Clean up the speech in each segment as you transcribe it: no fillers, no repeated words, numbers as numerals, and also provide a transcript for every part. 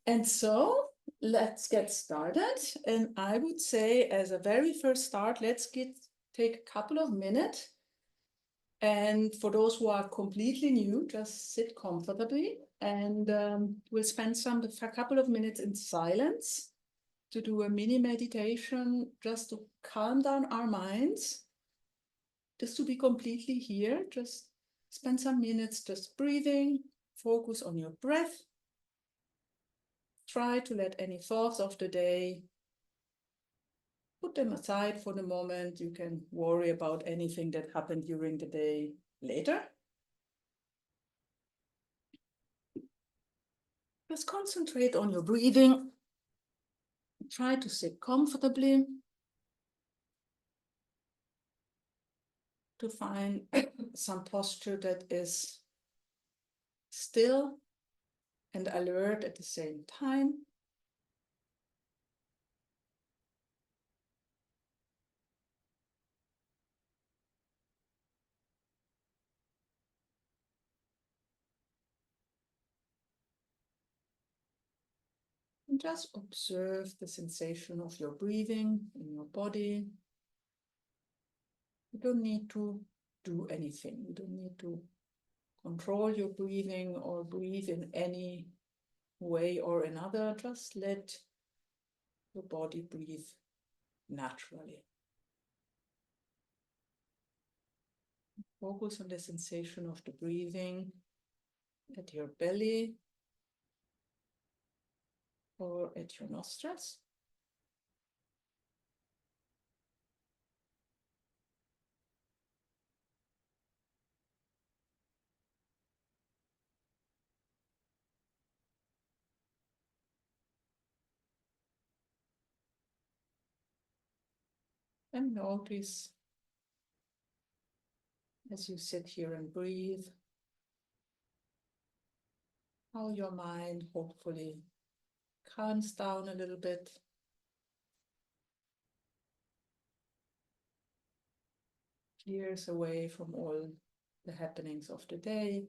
And so let's get started. And I would say, as a very first start, take a couple of minutes. And for those who are completely new, just sit comfortably, and we'll spend a couple of minutes in silence to do a mini meditation, just to calm down our minds, just to be completely here. Just spend some minutes just breathing, focus on your breath. Try to let any thoughts of the day, put them aside for the moment. You can worry about anything that happened during the day later. Just concentrate on your breathing. Try to sit comfortably, to find some posture that is still and alert at the same time. And just observe the sensation of your breathing in your body. You don't need to do anything. You don't need to control your breathing or breathe in any way or another. Just let your body breathe naturally. Focus on the sensation of the breathing at your belly or at your nostrils. And notice, as you sit here and breathe, how your mind hopefully calms down a little bit. Clears away from all the happenings of the day.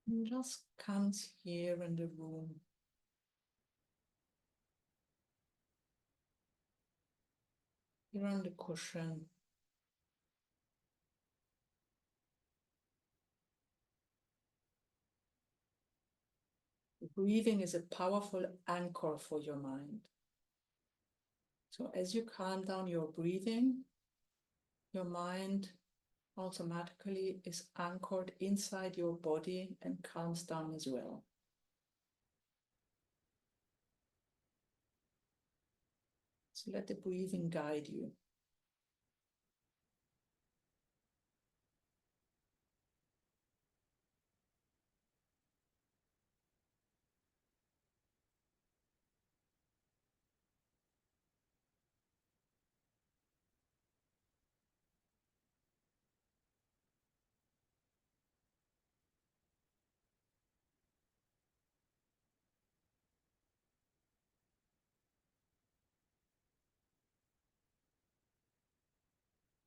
And just comes here in the room. Here on the cushion. Breathing is a powerful anchor for your mind. So as you calm down your breathing, your mind automatically is anchored inside your body and calms down as well. So let the breathing guide you.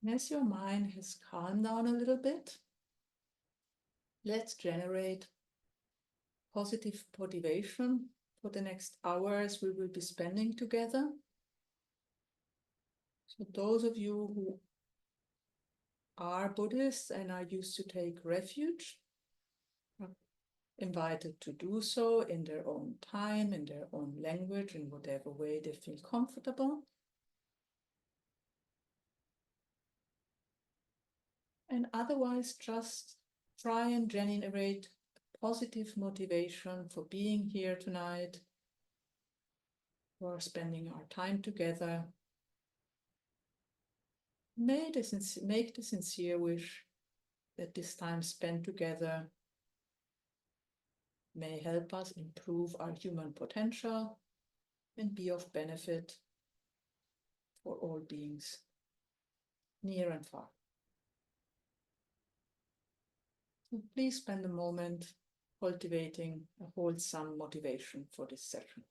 And as your mind has calmed down a little bit, let's generate positive motivation for the next hours we will be spending together. So those of you who are Buddhists and are used to take refuge are invited to do so in their own time, in their own language, in whatever way they feel comfortable. And otherwise, just try and generate positive motivation for being here tonight, for spending our time together. Make the sincere wish that this time spent together may help us improve our human potential and be of benefit for all beings, near and far. So please spend a moment cultivating a wholesome motivation for this session.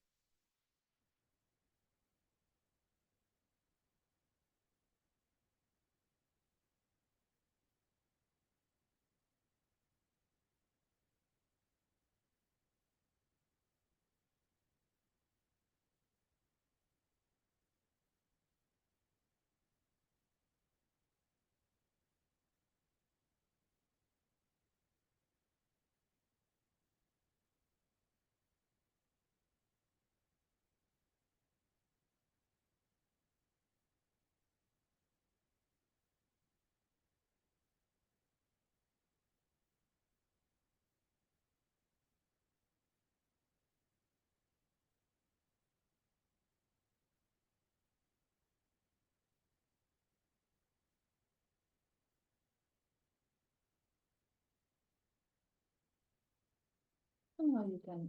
Now you can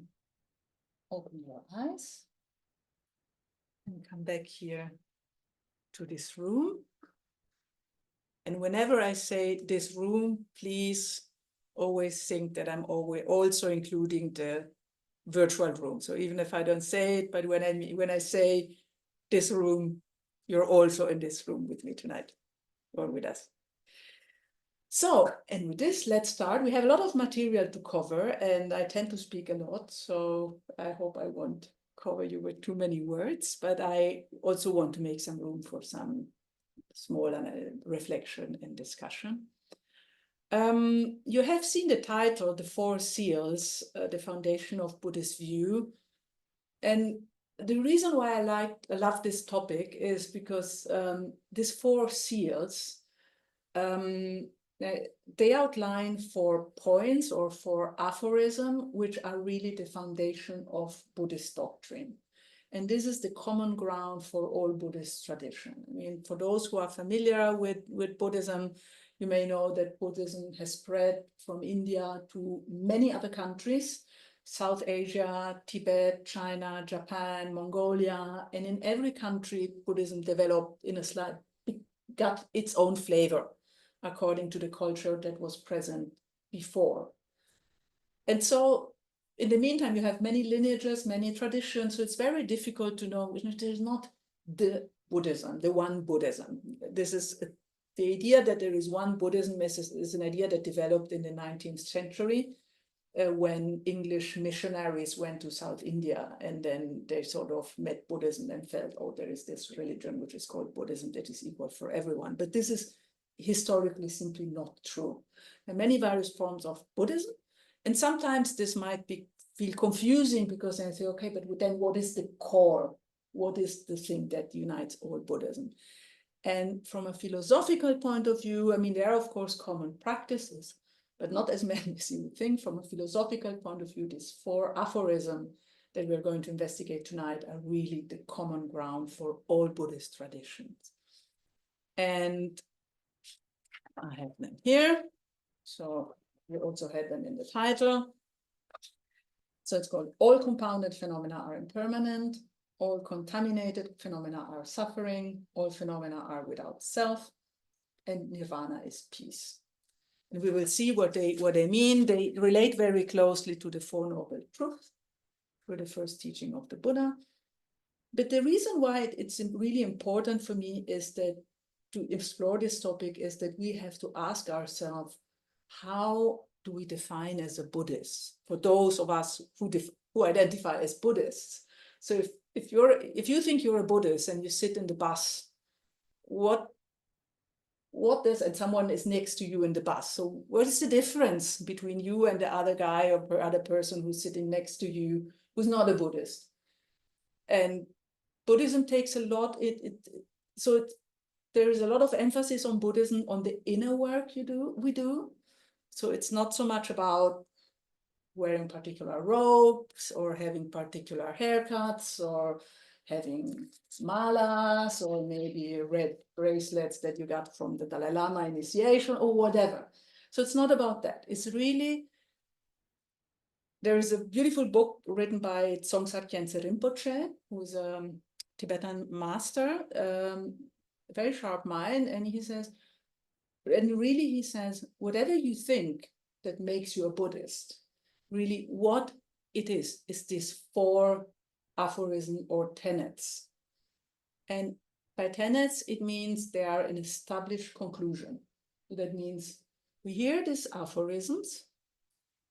open your eyes and come back here to this room. And whenever I say this room, please always think that I'm always also including the virtual room. So even if I don't say it, but when I say this room, you're also in this room with me tonight, or with us. So, and with this, let's start. We have a lot of material to cover, and I tend to speak a lot, so I hope I won't cover you with too many words, but I also want to make some room for some small reflection and discussion. You have seen the title, The Four Seals, the Foundation of Buddhist View. And the reason why I love this topic is because these four seals, they outline 4 points or 4 aphorisms, which are really the foundation of Buddhist doctrine. And this is the common ground for all Buddhist tradition. I mean, for those who are familiar with Buddhism, you may know that Buddhism has spread from India to many other countries, South Asia, Tibet, China, Japan, Mongolia, and in every country, Buddhism developed in a got its own flavor according to the culture that was present before. And so in the meantime, you have many lineages, many traditions, so it's very difficult to know, there's not the Buddhism, the one Buddhism. This is the idea that there is one Buddhism is an idea that developed in the 19th century when English missionaries went to South India, and then they sort of met Buddhism and felt, oh, there is this religion which is called Buddhism that is equal for everyone. But this is historically simply not true. There are many various forms of Buddhism, and sometimes this might feel confusing because I say, okay, but then what is the core? What is the thing that unites all Buddhism? And from a philosophical point of view, I mean, there are of course common practices, but not as many as you would think. From a philosophical point of view, these 4 aphorisms that we're going to investigate tonight are really the common ground for all Buddhist traditions. And I have them here. So we also had them in the title. So it's called all compounded phenomena are impermanent, all contaminated phenomena are suffering, all phenomena are without self, and Nirvana is peace. And we will see what they mean. They relate very closely to the Four Noble Truths, for the first teaching of the Buddha. But the reason why it's really important for me is that to explore this topic is that we have to ask ourselves, how do we define as a Buddhist? For those of us who identify as Buddhists. So if you think you're a Buddhist and you sit in the bus, what does, and someone is next to you in the bus. So what is the difference between you and the other guy or the other person who's sitting next to you who's not a Buddhist? And Buddhism takes a lot, there is a lot of emphasis on Buddhism, on the inner work we do. So it's not so much about wearing particular robes or having particular haircuts or having malas or maybe red bracelets that you got from the Dalai Lama initiation or whatever. So it's not about that. It's really, there is a beautiful book written by Tsongkhar Khyentse Rinpoche, who's a Tibetan master, very sharp mind, and he says, whatever you think that makes you a Buddhist, really what it is these 4 aphorisms or tenets. And by tenets, it means they are an established conclusion. So that means we hear these aphorisms,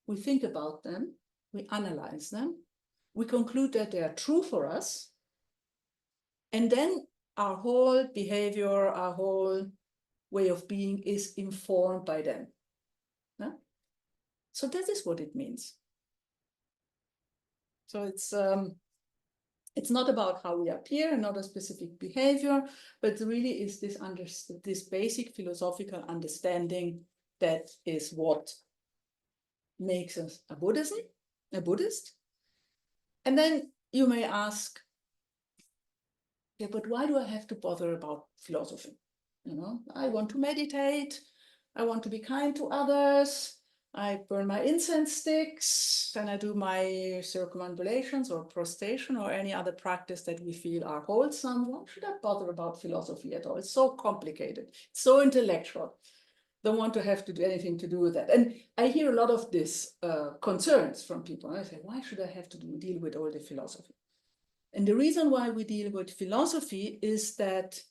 we think about them, we analyze them, we conclude that they are true for us, and then our whole behavior, our whole way of being is informed by them. No? So that is what it means. So it's not about how we appear, not a specific behavior, but really is this basic philosophical understanding that is what makes us a Buddhist. And then you may ask, yeah, but why do I have to bother about philosophy? I want to meditate, I want to be kind to others, I burn my incense sticks, and I do my circumambulations or prostration or any other practice that we feel are wholesome. Why should I bother about philosophy at all? It's so complicated, so intellectual. Don't want to have to do anything to do with that. And I hear a lot of this concerns from people. I say, why should I have to deal with all the philosophy? And the reason why we deal with philosophy is that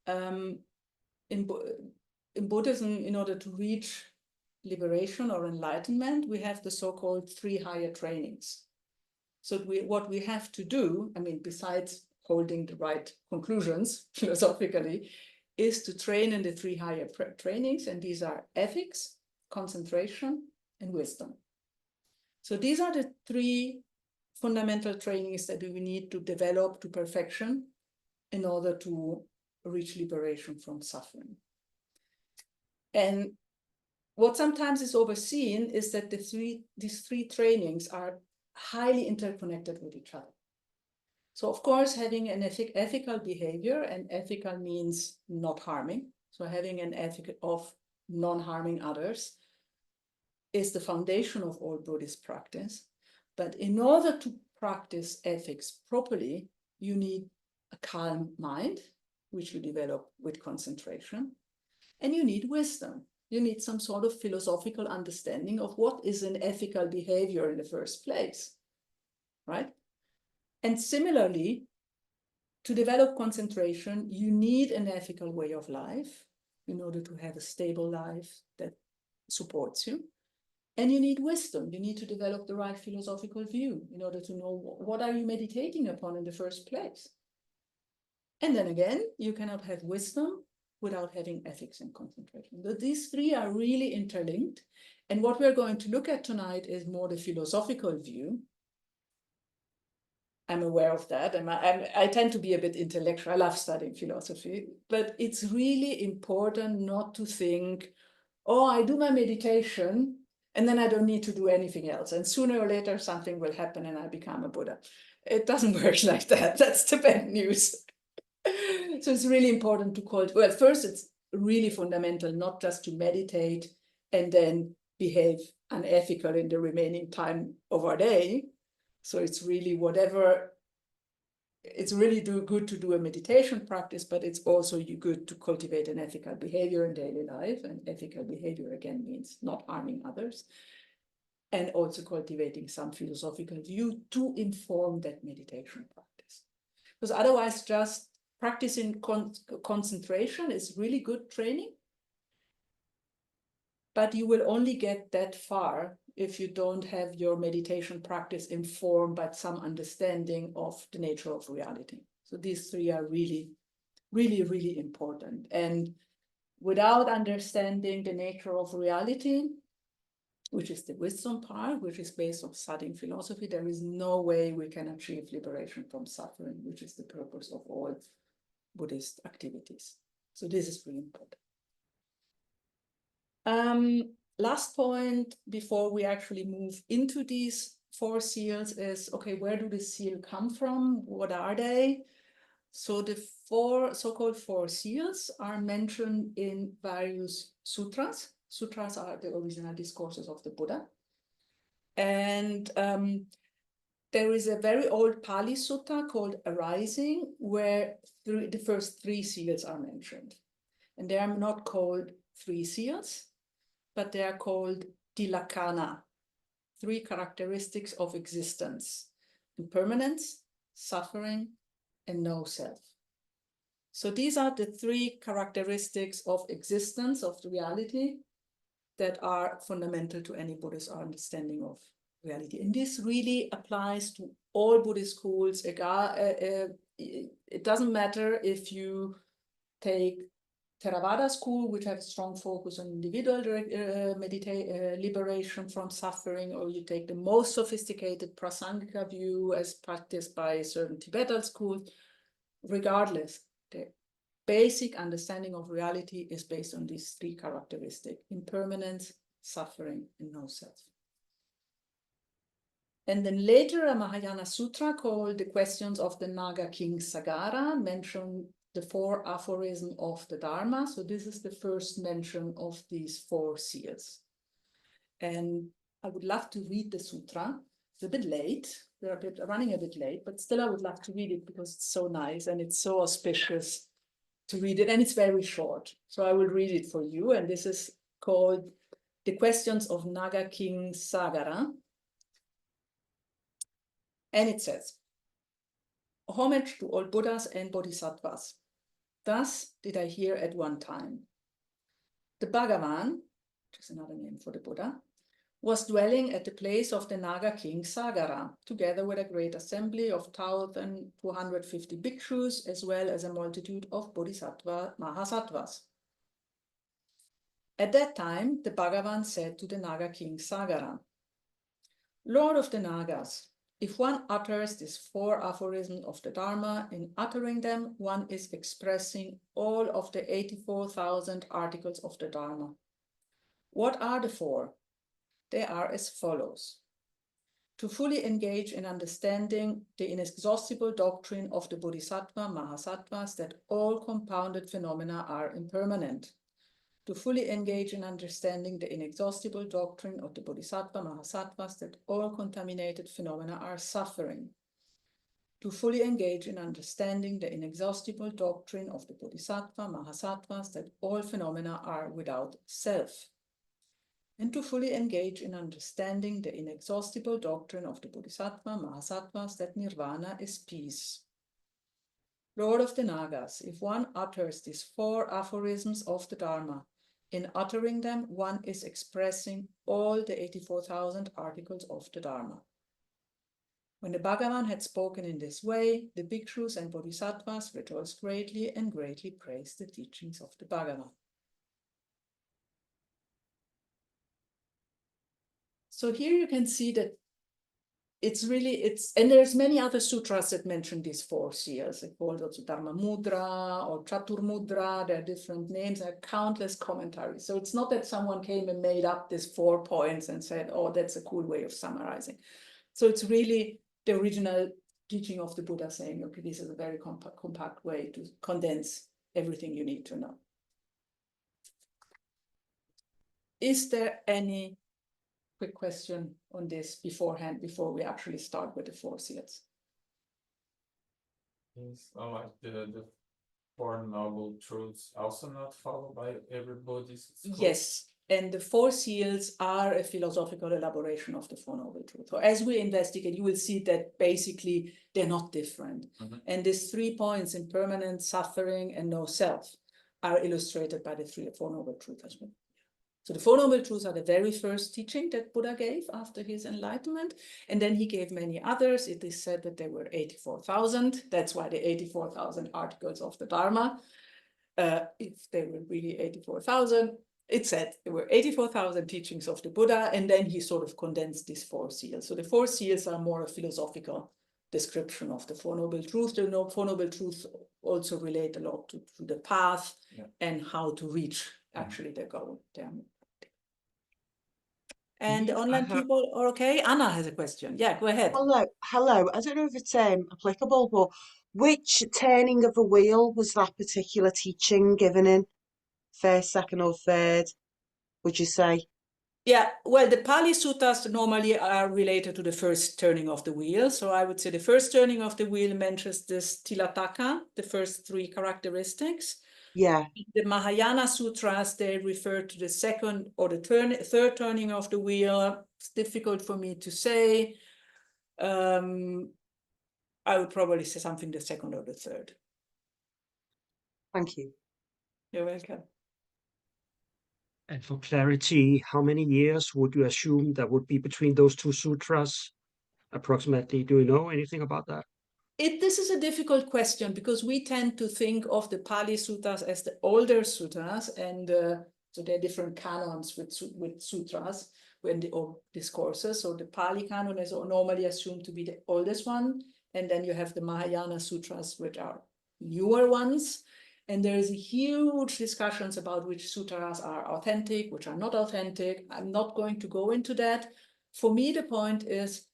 in Buddhism, in order to reach liberation or enlightenment, we have the so-called 3 higher trainings. So what we have to do, I mean, besides holding the right conclusions philosophically, is to train in the 3 higher trainings, and these are ethics, concentration, and wisdom. So these are the 3 fundamental trainings that we need to develop to perfection in order to reach liberation from suffering. And what sometimes is overseen is that these 3 trainings are highly interconnected with each other. So of course, having an ethical behavior, and ethical means not harming. So having an ethic of non-harming others is the foundation of all Buddhist practice. But in order to practice ethics properly, you need a calm mind, which you develop with concentration, and you need wisdom. You need some sort of philosophical understanding of what is an ethical behavior in the first place, right? And similarly, to develop concentration, you need an ethical way of life in order to have a stable life that supports you. And you need wisdom. You need to develop the right philosophical view in order to know what are you meditating upon in the first place. And then again, you cannot have wisdom without having ethics and concentration. But these 3 are really interlinked. And what we're going to look at tonight is more the philosophical view. I'm aware of that. I tend to be a bit intellectual. I love studying philosophy, but it's really important not to think, oh, I do my meditation and then I don't need to do anything else. And sooner or later, something will happen and I become a Buddha. It doesn't work like that. That's the bad news. So it's really important to call it, well, first, it's really fundamental not just to meditate and then behave unethical in the remaining time of our day. So it's really whatever, it's really good to do a meditation practice, but it's also good to cultivate an ethical behavior in daily life. And ethical behavior, again, means not harming others. And also cultivating some philosophical view to inform that meditation practice. Because otherwise, just practicing concentration is really good training, but you will only get that far if you don't have your meditation practice informed by some understanding of the nature of reality. So these 3 are really, really, really important. And without understanding the nature of reality, which is the wisdom part, which is based on studying philosophy, there is no way we can achieve liberation from suffering, which is the purpose of all Buddhist activities. So this is really important. Last point before we actually move into these 4 seals is, okay, where do the seals come from? What are they? So the 4 so-called 4 seals are mentioned in various sutras. Sutras are the original discourses of the Buddha. And there is a very old Pali sutta called Arising, where the first 3 seals are mentioned. And they are not called 3 seals, but they are called tilakkhana, 3 characteristics of existence: impermanence, suffering, and no self. So these are the 3 characteristics of existence, of reality, that are fundamental to any Buddhist understanding of reality. And this really applies to all Buddhist schools. It doesn't matter if you take Theravada school, which have a strong focus on individual liberation from suffering, or you take the most sophisticated Prasangika view as practiced by certain Tibetan schools. Regardless, the basic understanding of reality is based on these 3 characteristics: impermanence, suffering, and no self. And then later, a Mahayana Sutra called the Questions of the Naga King Sagara mentioned the 4 aphorisms of the Dharma. So this is the first mention of these 4 seals. And I would love to read the sutra. It's a bit late. We're running a bit late, but still I would love to read it because it's so nice and it's so auspicious to read it, and it's very short. So I will read it for you, and this is called The Questions of Naga King Sagara. And it says, homage to all Buddhas and Bodhisattvas. Thus did I hear at one time. The Bhagavan, which is another name for the Buddha, was dwelling at the place of the Naga king Sagara, together with a great assembly of 1,250 bhikshus, as well as a multitude of bodhisattva mahasattvas. At that time, the Bhagavan said to the Naga king Sagara, Lord of the Nagas, if one utters these 4 aphorisms of the Dharma, in uttering them, one is expressing all of the 84,000 articles of the Dharma. What are the 4? They are as follows. To fully engage in understanding the inexhaustible doctrine of the Bodhisattva Mahasattvas that all compounded phenomena are impermanent. To fully engage in understanding the inexhaustible doctrine of the Bodhisattva Mahasattvas that all contaminated phenomena are suffering. To fully engage in understanding the inexhaustible doctrine of the Bodhisattva Mahasattvas that all phenomena are without self. And to fully engage in understanding the inexhaustible doctrine of the Bodhisattva Mahasattvas that Nirvana is peace. Lord of the Nagas, if one utters these 4 aphorisms of the Dharma, in uttering them, one is expressing all the 84,000 articles of the Dharma. When the Bhagavan had spoken in this way, the bhikshus and bodhisattvas rejoiced greatly and greatly praised the teachings of the Bhagavan. So here you can see that and there's many other sutras that mention these 4 seals. They're called also Dharma Mudra or Chatur Mudra. There are different names. There are countless commentaries. So it's not that someone came and made up these 4 points and said, oh, that's a cool way of summarizing. So it's really the original teaching of the Buddha saying, okay, this is a very compact way to condense everything you need to know. Is there any quick question on this beforehand, before we actually start with the 4 seals? Yes, like the 4 noble truths also not followed by every Buddhist school? Yes, and the 4 seals are a philosophical elaboration of the 4 noble truths. So as we investigate, you will see that basically they're not different. And these 3 points, impermanent, suffering, and no self, are illustrated by the 4 noble truths as well. So the 4 noble truths are the very first teaching that Buddha gave after his enlightenment. And then he gave many others. It is said that there were 84,000. That's why the 84,000 articles of the Dharma. If they were really 84,000, it said there were 84,000 teachings of the Buddha. And then he sort of condensed these 4 seals. So the 4 seals are more a philosophical description of the 4 noble truths. The 4 noble truths also relate a lot to the path and how to reach actually the goal. And the online people are okay. Anna has a question. Yeah, go ahead. Hello. I don't know if it's applicable, but which turning of a wheel was that particular teaching given in? First, second, or third, would you say? Yeah, well, the Pali Suttas normally are related to the first turning of the wheel. So I would say the first turning of the wheel mentions this Tilataka, the first 3 characteristics. Yeah. The Mahayana Sutras, they refer to the second or the third turning of the wheel. It's difficult for me to say. I would probably say something the second or the third. Thank you. You're welcome. And for clarity, how many years would you assume that would be between those 2 sutras approximately? Do you know anything about that? This is a difficult question because we tend to think of the Pali Suttas as the older sutras, and so there are different canons with sutras or discourses. So the Pali canon is normally assumed to be the oldest one, and then you have the Mahayana Sutras, which are newer ones. And there is huge discussions about which sutras are authentic, which are not authentic. I'm not going to go into that. For me, the point is,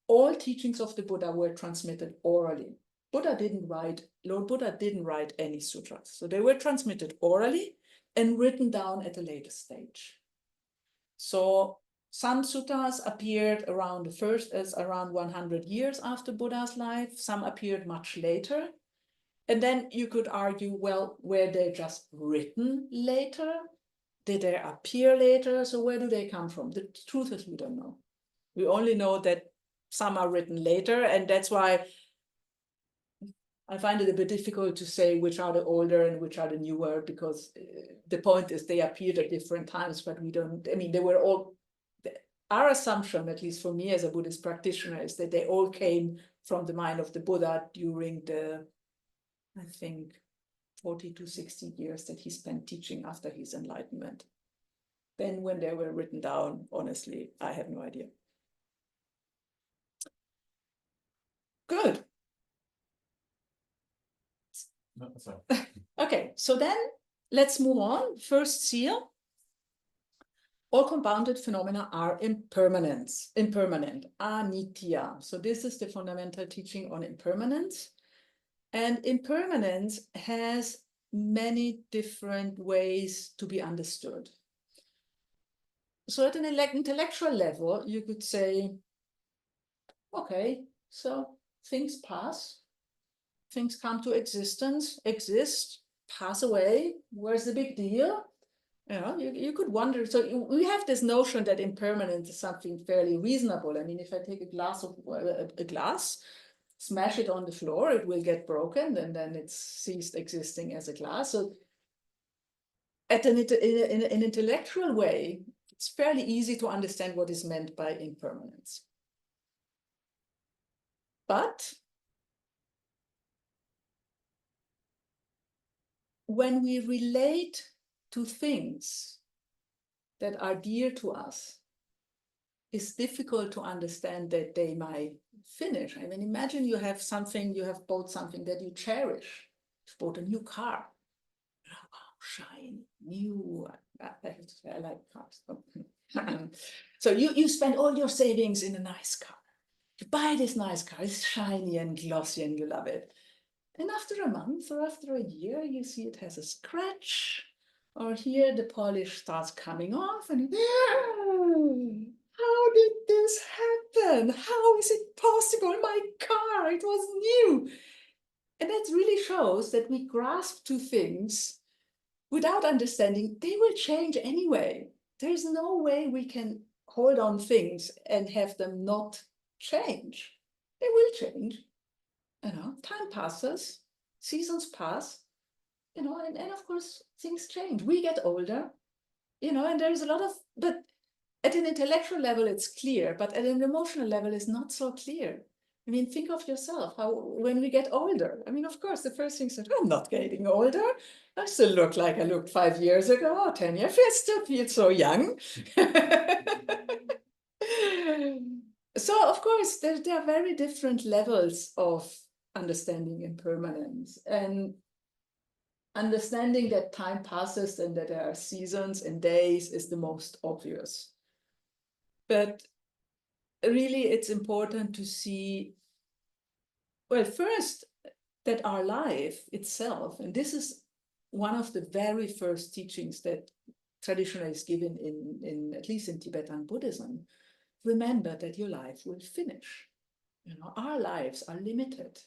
all teachings of the Buddha were transmitted orally. Lord Buddha didn't write any sutras. So they were transmitted orally and written down at a later stage. So some suttas appeared around around 100 years after Buddha's life. Some appeared much later. And then you could argue, well, were they just written later? Did they appear later? So where do they come from? The truth is, we don't know. We only know that some are written later, and that's why I find it a bit difficult to say which are the older and which are the newer, because the point is they appeared at different times, but we don't, I mean, they were all, our assumption, at least for me as a Buddhist practitioner, is that they all came from the mind of the Buddha during the, I think, 40 to 60 years that he spent teaching after his enlightenment. Then when they were written down, honestly, I have no idea. Good. No, sorry. Okay, so then let's move on. First seal. All compounded phenomena are impermanent, anitya. So this is the fundamental teaching on impermanence. And impermanence has many different ways to be understood. So at an intellectual level, you could say, okay, so things pass, things come to existence, exist, pass away. Where's the big deal? You know, you could wonder. So we have this notion that impermanence is something fairly reasonable. I mean, if I take a glass, smash it on the floor, it will get broken, and then it's ceased existing as a glass. So in an intellectual way, it's fairly easy to understand what is meant by impermanence. But when we relate to things that are dear to us, it's difficult to understand that they might finish. I mean, imagine you have bought something that you cherish. You've bought a new car. Oh, shiny, new. I like cars. So you spend all your savings in a nice car. You buy this nice car, it's shiny and glossy and you love it. And after a month or after a year, you see it has a scratch, or here the polish starts coming off, and how did this happen? How is it possible? My car, it was new. And that really shows that we grasp to things without understanding they will change anyway. There's no way we can hold on things and have them not change. They will change. You know, time passes, seasons pass, you know, and of course things change. We get older, you know, and there's a lot of, but at an intellectual level it's clear, but at an emotional level it's not so clear. I mean, think of yourself, how when we get older, I mean, of course, the first thing is that I'm not getting older. I still look like I looked 5 years ago, or 10 years, I still feel so young. So, of course, there are very different levels of understanding impermanence, and understanding that time passes and that there are seasons and days is the most obvious. But really, it's important to see, well, first, that our life itself, and this is one of the very first teachings that traditionally is given in at least in Tibetan Buddhism, remember that your life will finish. You know, our lives are limited.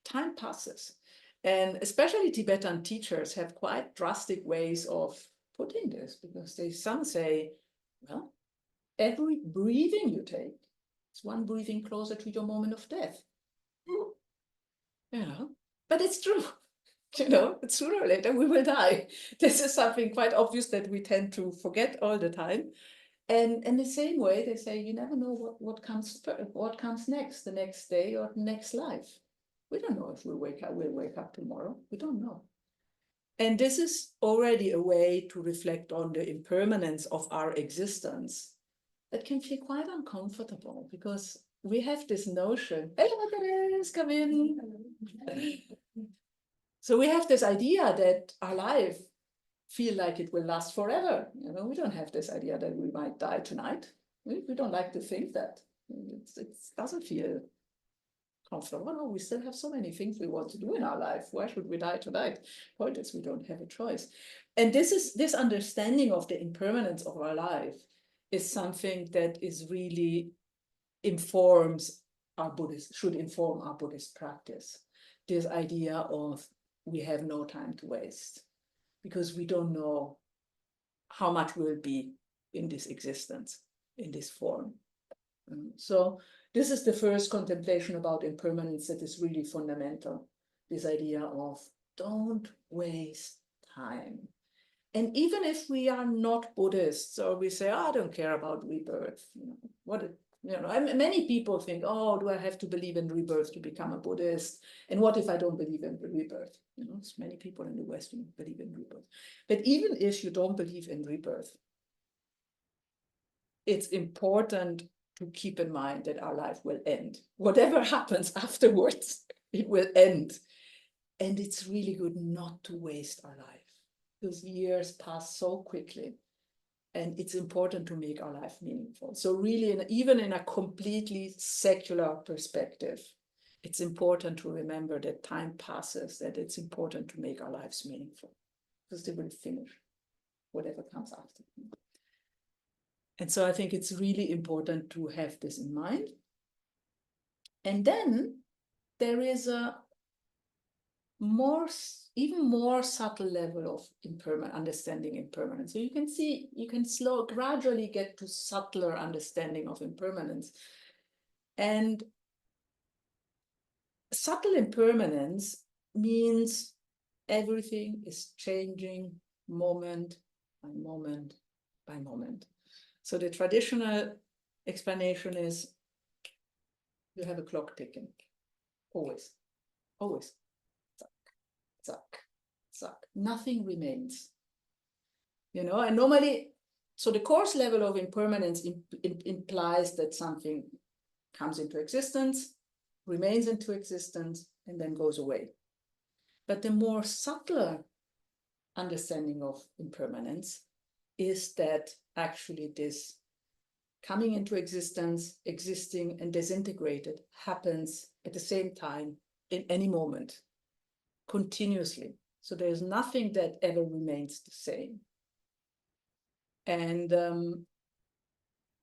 Time passes. And especially Tibetan teachers have quite drastic ways of putting this, because some say, well, every breathing you take is one breathing closer to your moment of death. You know, but it's true. You know, sooner or later we will die. This is something quite obvious that we tend to forget all the time. And in the same way, they say you never know what comes next, the next day or the next life. We don't know if we'll wake up tomorrow. We don't know. And this is already a way to reflect on the impermanence of our existence that can feel quite uncomfortable, because we have this notion, hello, Therese, come in. So we have this idea that our life feel like it will last forever. You know, we don't have this idea that we might die tonight. We don't like to think that. It doesn't feel comfortable. No, we still have so many things we want to do in our life. Why should we die tonight? Point is, we don't have a choice. And this understanding of the impermanence of our life is something that is really should inform our Buddhist practice. This idea of we have no time to waste because we don't know how much we'll be in this existence, in this form. So this is the first contemplation about impermanence that is really fundamental. This idea of don't waste time. And even if we are not Buddhists, or we say, oh, I don't care about rebirth, many people think, oh, do I have to believe in rebirth to become a Buddhist? And what if I don't believe in rebirth? Many people in the West don't believe in rebirth. But even if you don't believe in rebirth, it's important to keep in mind that our life will end. Whatever happens afterwards, it will end. And it's really good not to waste our life, because years pass so quickly. And it's important to make our life meaningful. So really, even in a completely secular perspective, it's important to remember that time passes, that it's important to make our lives meaningful, because they will finish whatever comes after. And so I think it's really important to have this in mind. And then there is a even more subtle level of understanding impermanence. So you can see, you can gradually get to subtler understanding of impermanence. And subtle impermanence means everything is changing moment by moment by moment. So the traditional explanation is you have a clock ticking, always, always. Zack, zack. Nothing remains. And normally, so the coarse level of impermanence implies that something comes into existence, remains into existence, and then goes away. But the more subtler understanding of impermanence is that actually this coming into existence, existing, and disintegrated happens at the same time in any moment, continuously. So there's nothing that ever remains the same. And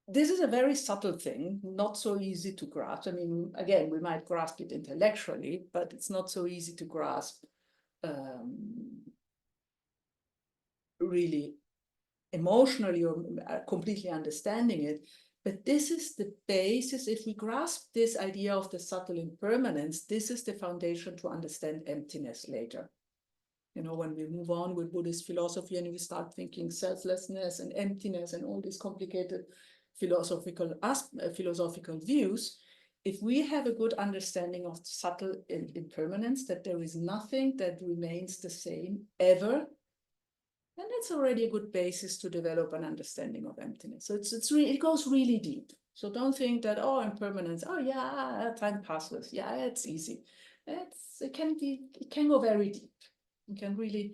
this is a very subtle thing, not so easy to grasp. I mean, again, we might grasp it intellectually, but it's not so easy to grasp really emotionally or completely understanding it. But this is the basis. If we grasp this idea of the subtle impermanence, this is the foundation to understand emptiness later. When we move on with Buddhist philosophy and we start thinking selflessness and emptiness and all these complicated philosophical views, if we have a good understanding of subtle impermanence, that there is nothing that remains the same ever, then that's already a good basis to develop an understanding of emptiness. So it goes really deep. So don't think that, oh, impermanence, oh yeah, time passes. Yeah, it's easy. It can go very deep. It can really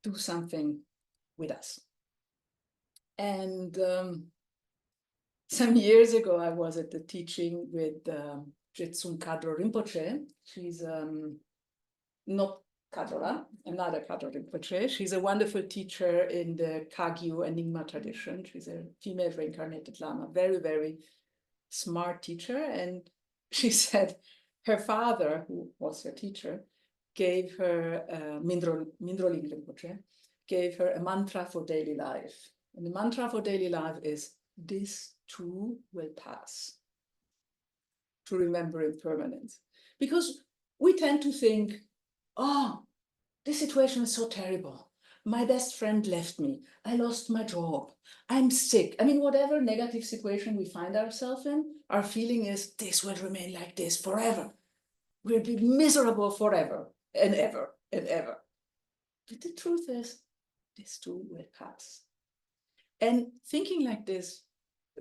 do something with us. And some years ago, I was at the teaching with Jetsun Kadro Rinpoche. She's not Kadrola, another Kadro Rinpoche. She's a wonderful teacher in the Kagyu Enigma tradition. She's a female reincarnated Lama, very, very smart teacher. And she said her father, who was her teacher, gave her, Mindroling Rinpoche, gave her a mantra for daily life. And the mantra for daily life is, this too will pass. To remember impermanence. Because we tend to think, oh, this situation is so terrible. My best friend left me. I lost my job. I'm sick. I mean, whatever negative situation we find ourselves in, our feeling is this will remain like this forever. We'll be miserable forever and ever and ever. But the truth is, this too will pass. And thinking like this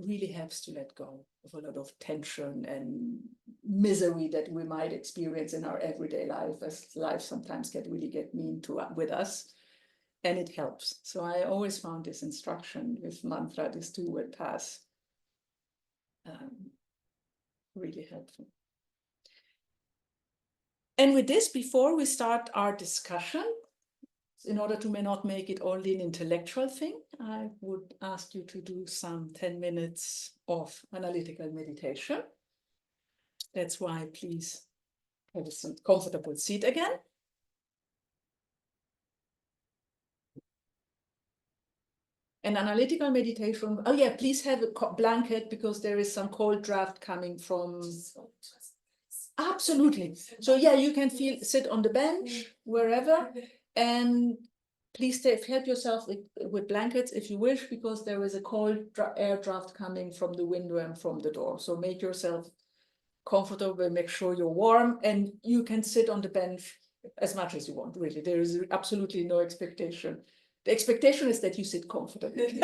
really helps to let go of a lot of tension and misery that we might experience in our everyday life, as life sometimes get mean with us, and it helps. So I always found this instruction with mantra, this too will pass, really helpful. And with this, before we start our discussion, In order to not make it only an intellectual thing, I would ask you to do some 10 minutes of analytical meditation. That's why please have a comfortable seat again. An analytical meditation, oh yeah, please have a blanket because there is some cold draft coming from. Absolutely. So yeah, you can sit on the bench, wherever, and please help yourself with blankets if you wish, because there is a cold air draft coming from the window and from the door. So make yourself comfortable, make sure you're warm, and you can sit on the bench as much as you want, really. There is absolutely no expectation. The expectation is that you sit comfortably.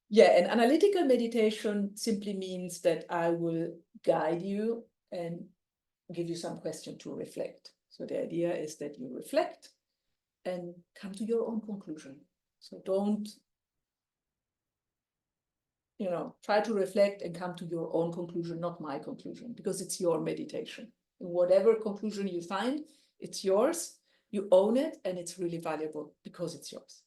Yeah, an analytical meditation simply means that I will guide you and give you some question to reflect. So the idea is that you reflect and come to your own conclusion. So don't, try to reflect and come to your own conclusion, not my conclusion, because it's your meditation. And whatever conclusion you find, it's yours, you own it, and it's really valuable because it's yours.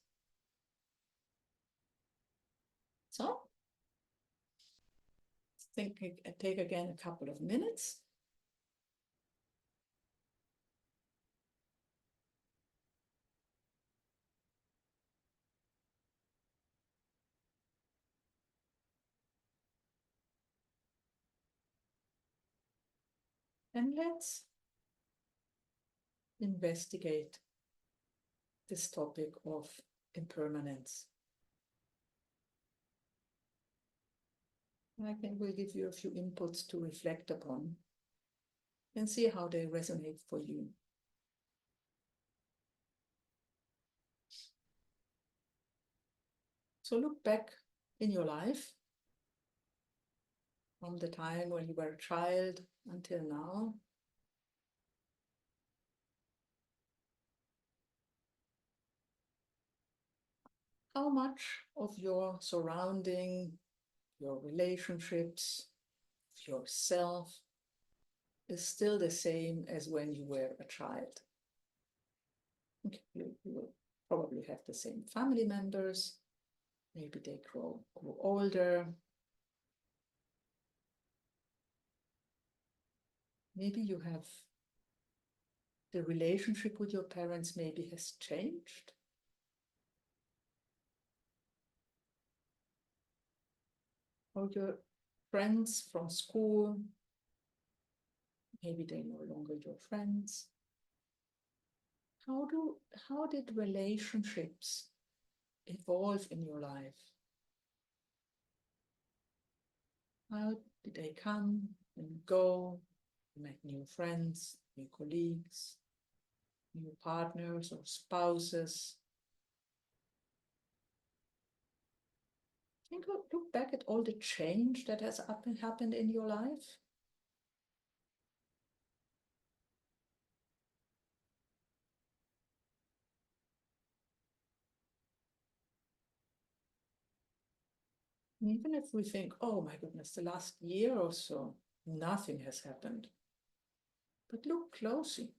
So, take again a couple of minutes. And let's investigate this topic of impermanence. We'll give you a few inputs to reflect upon and see how they resonate for you. So look back in your life from the time when you were a child until now. How much of your surrounding, your relationships, yourself is still the same as when you were a child? Okay, you will probably have the same family members. Maybe they grow older. Maybe you have the relationship with your parents maybe has changed. Or your friends from school, maybe they're no longer your friends. How did relationships evolve in your life? How did they come and go? You met new friends, new colleagues, new partners or spouses. Look back at all the change that has happened in your life. Even if we think, oh my goodness, the last year or so, nothing has happened. But look closely.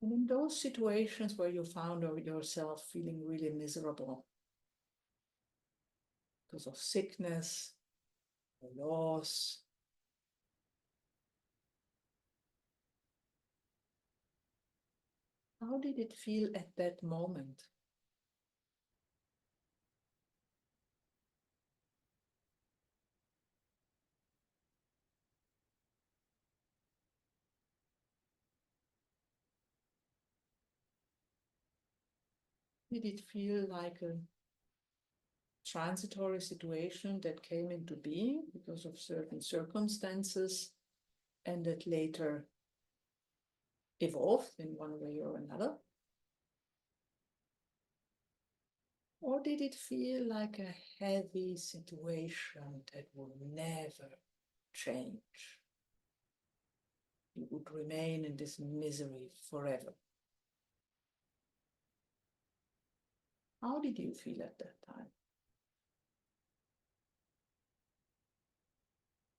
And in those situations where you found yourself feeling really miserable because of sickness, or loss, how did it feel at that moment? Did it feel like a transitory situation that came into being because of certain circumstances and that later evolved in one way or another? Or did it feel like a heavy situation that would never change? You would remain in this misery forever. How did you feel at that time?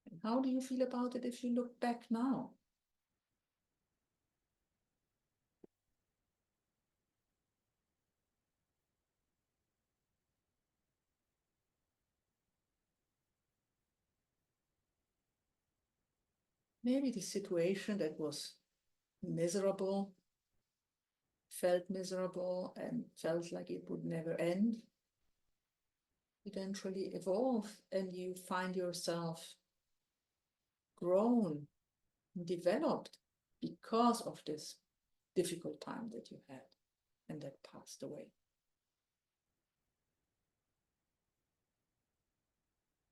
And how do you feel about it if you look back now? Maybe the situation that was miserable, felt miserable and felt like it would never end, eventually evolve, and you find yourself grown, developed because of this difficult time that you had and that passed away.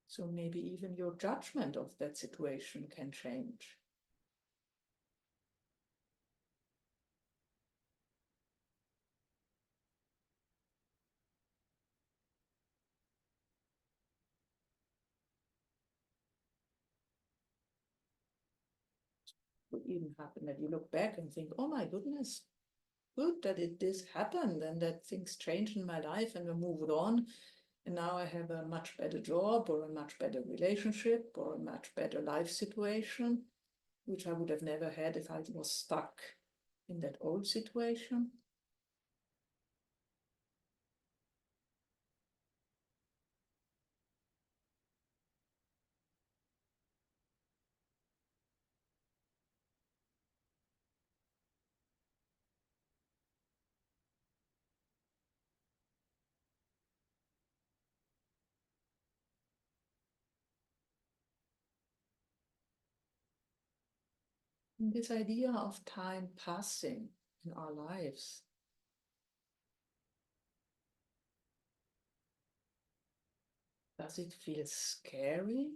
So maybe even your judgment of that situation can change. It could even happen that you look back and think, oh my goodness, good that this happened and that things changed in my life and I moved on. And now I have a much better job or a much better relationship or a much better life situation, which I would have never had if I was stuck in that old situation. And this idea of time passing in our lives, does it feel scary?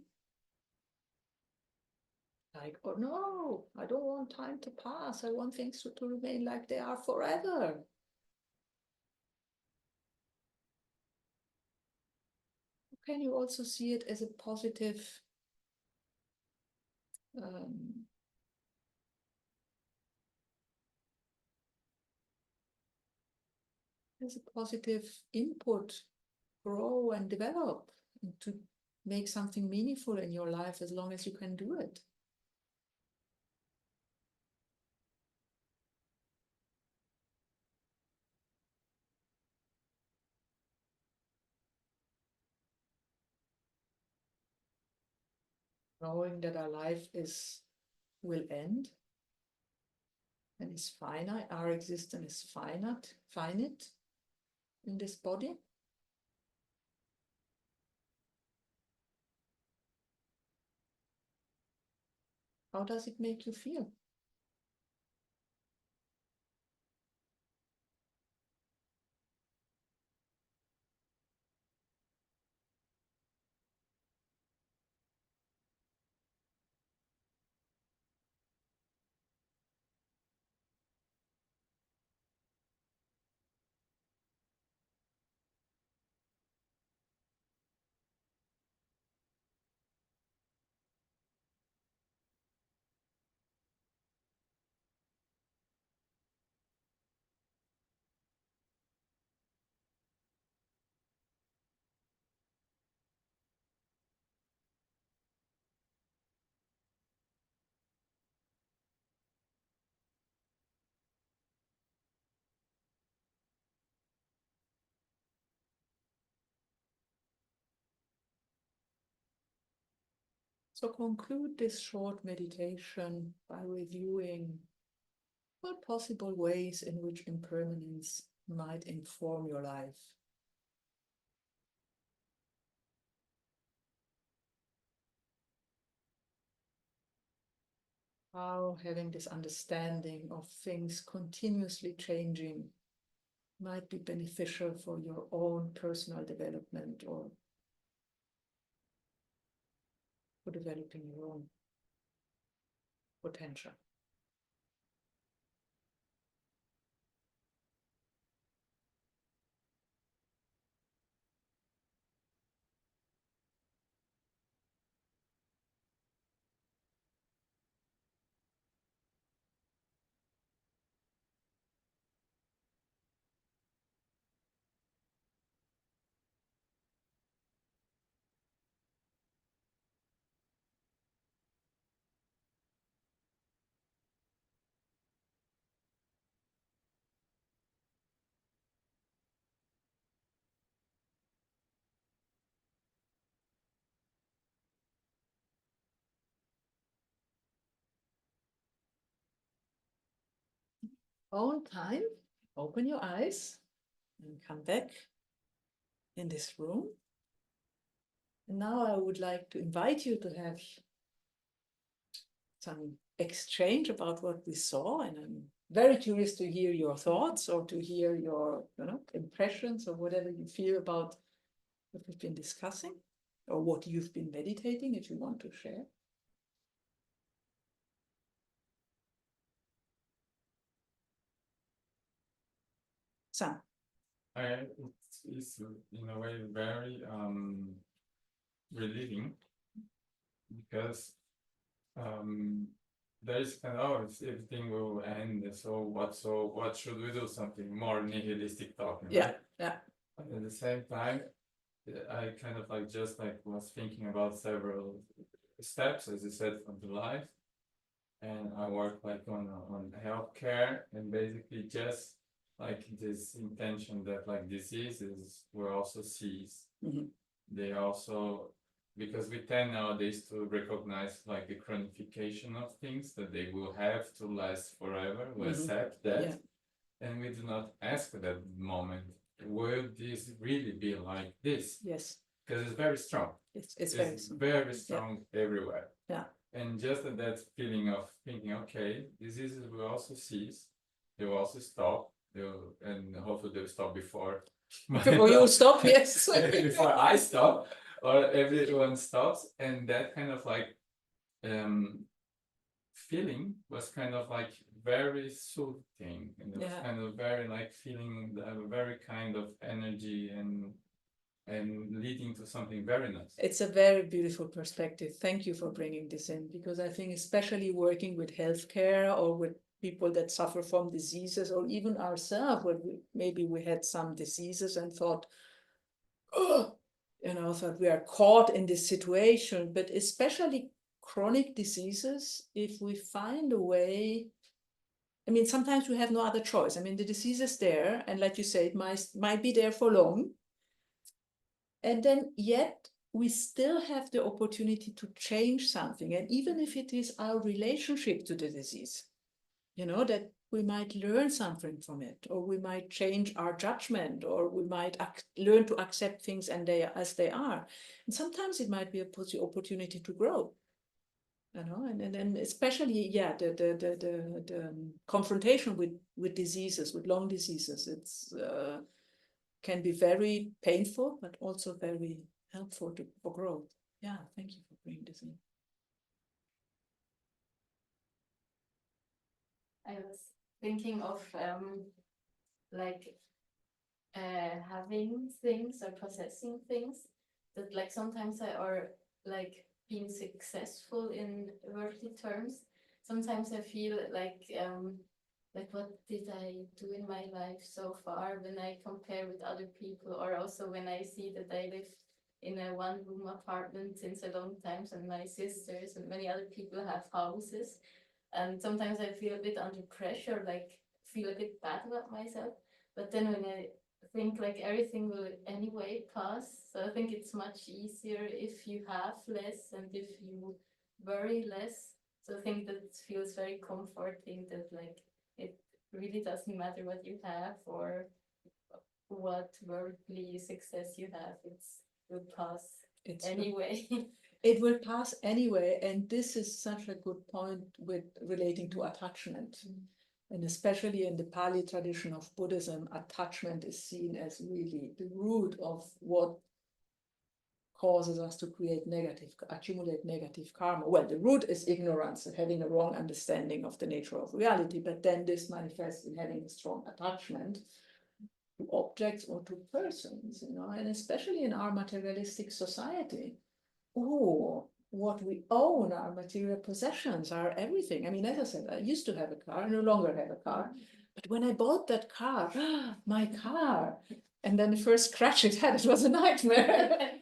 Like, oh no, I don't want time to pass. I want things to remain like they are forever. Can you also see it as a positive um, input, grow and develop, and to make something meaningful in your life as long as you can do it? Knowing that our life will end and is finite, our existence is finite in this body. How does it make you feel? So conclude this short meditation by reviewing what possible ways in which impermanence might inform your life. How having this understanding of things continuously changing might be beneficial for your own personal development or for developing your own potential. own time, open your eyes and come back in this room. And now I would like to invite you to have some exchange about what we saw, and I'm very curious to hear your thoughts or to hear your impressions or whatever you feel about what we've been discussing or what you've been meditating, if you want to share. Sam. It's in a way very relieving, because there is kind of everything will end, so what should we do? Something more nihilistic talking, Yeah, right? yeah. But at the same time, I kind of like just like was thinking about several steps, as you said, from the life, and I work like on healthcare, and basically just like this intention that like diseases will also cease. Mhm. They also, because we tend nowadays to recognize like the chronification of things, that they will have to last forever. We accept that, Yeah. and we do not ask at that moment, will this really be like this? Yes. Because it's very strong. It's very strong. Very strong everywhere. Yeah. And just that feeling of thinking, okay, diseases will also cease, they will also stop, and hopefully they'll stop before. Before you stop, yes. Before I stop, or everyone stops, and that kind of like feeling was kind of like very soothing, and it was kind of very like feeling a very kind of energy and leading to something very nice. It's a very beautiful perspective. Thank you for bringing this in, because I think especially working with healthcare or with people that suffer from diseases, or even ourselves, when maybe we had some diseases and thought, oh, thought we are caught in this situation, but especially chronic diseases, if we find a way, I mean, sometimes we have no other choice. I mean, the disease is there, and like you say, it might be there for long. And then yet we still have the opportunity to change something. And even if it is our relationship to the disease, that we might learn something from it, or we might change our judgment, or we might learn to accept things as they are. And sometimes it might be a opportunity to grow. And then especially, the confrontation with diseases, with long diseases, it's can be very painful, but also very helpful for growth. Yeah, thank you for bringing this in. I was thinking of having things or possessing things that like sometimes are like being successful in worldly terms. Sometimes I feel like what did I do in my life so far when I compare with other people, or also when I see that I live in a one-room apartment since a long time, and my sisters and many other people have houses. And sometimes I feel a bit under pressure, like feel a bit bad about myself. But then when I think like everything will anyway pass, so I think it's much easier if you have less and if you worry less. So I think that feels very comforting, that like it really doesn't matter what you have or what worldly success you have, it will pass anyway. It will pass anyway, and this is such a good point with relating to attachment. And especially in the Pali tradition of Buddhism, attachment is seen as really the root of what causes us to accumulate negative karma. Well, the root is ignorance and having a wrong understanding of the nature of reality, but then this manifests in having a strong attachment to objects or to persons, and especially in our materialistic society. Oh, what we own, our material possessions, are everything. I mean, as I said, I used to have a car, I no longer have a car. But when I bought that car, my car, and then the first crash it had, it was a nightmare.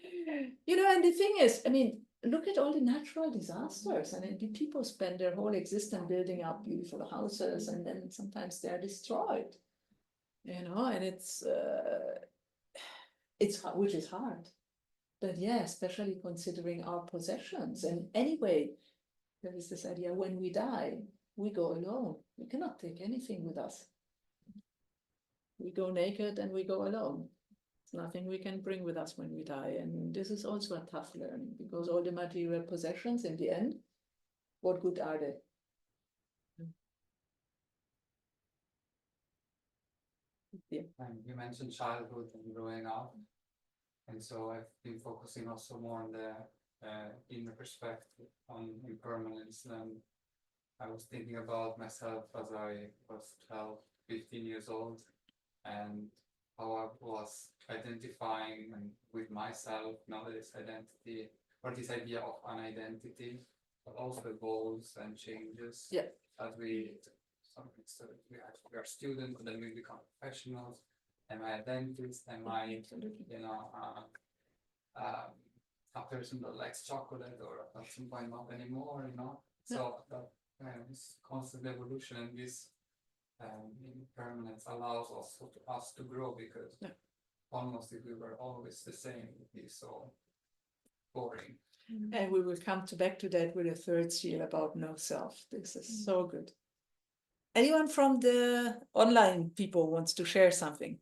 And the thing is, I mean, look at all the natural disasters. And people spend their whole existence building up beautiful houses, and then sometimes they're destroyed. And it's which is hard. But yeah, especially considering our possessions. And anyway, there is this idea, when we die, we go alone. We cannot take anything with us. We go naked and we go alone. There's nothing we can bring with us when we die. And this is also a tough learning, because all the material possessions in the end, what good are they? Yeah. And you mentioned childhood and growing up, and so I've been focusing also more on the inner perspective on impermanence. And I was thinking about myself as I was 12, 15 years old, and how I was identifying with myself, not this identity or this idea of an identity, but also evolves and changes. Yeah. As we are students, and then we become professionals. Am I a dentist? Am I, a person that likes chocolate, or at some point not anymore? So that this constant evolution and this impermanence allows also us to grow, because almost if we were always the same, it would be so boring. And we will come back to that with a third seal about no self. This is so good. Anyone from the online people wants to share something?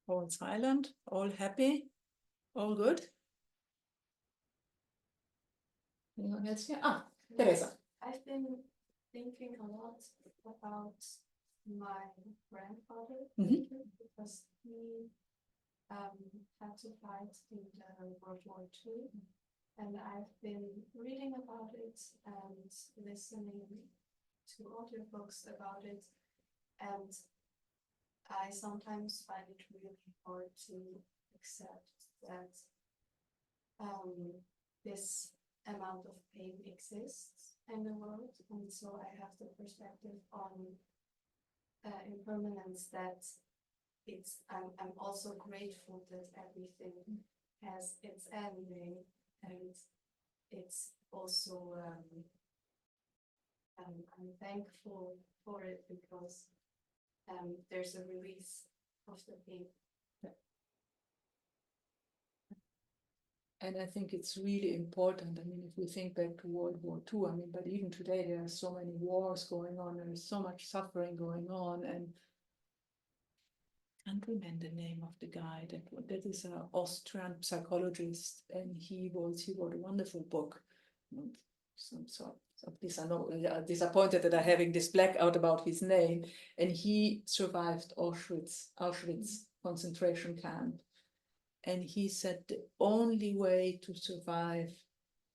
All silent, all happy, all good? Anyone else here? Teresa. I've been thinking a lot about my grandfather, because he had to fight in the World War II, and I've been reading about it and listening to audiobooks about it, and I sometimes find it really hard to accept that this amount of pain exists in the world, and so I have the perspective on impermanence, that I'm also grateful that everything has its ending, and it's also I'm thankful for it, because there's a release of the pain. And I think it's really important. I mean, if we think back to World War II, I mean, but even today there are so many wars going on, there is so much suffering going on, and I can't remember the name of the guy that is an Austrian psychologist, and he wrote a wonderful book. So I'm disappointed that I'm having this blackout about his name, and he survived Auschwitz concentration camp. And he said the only way to survive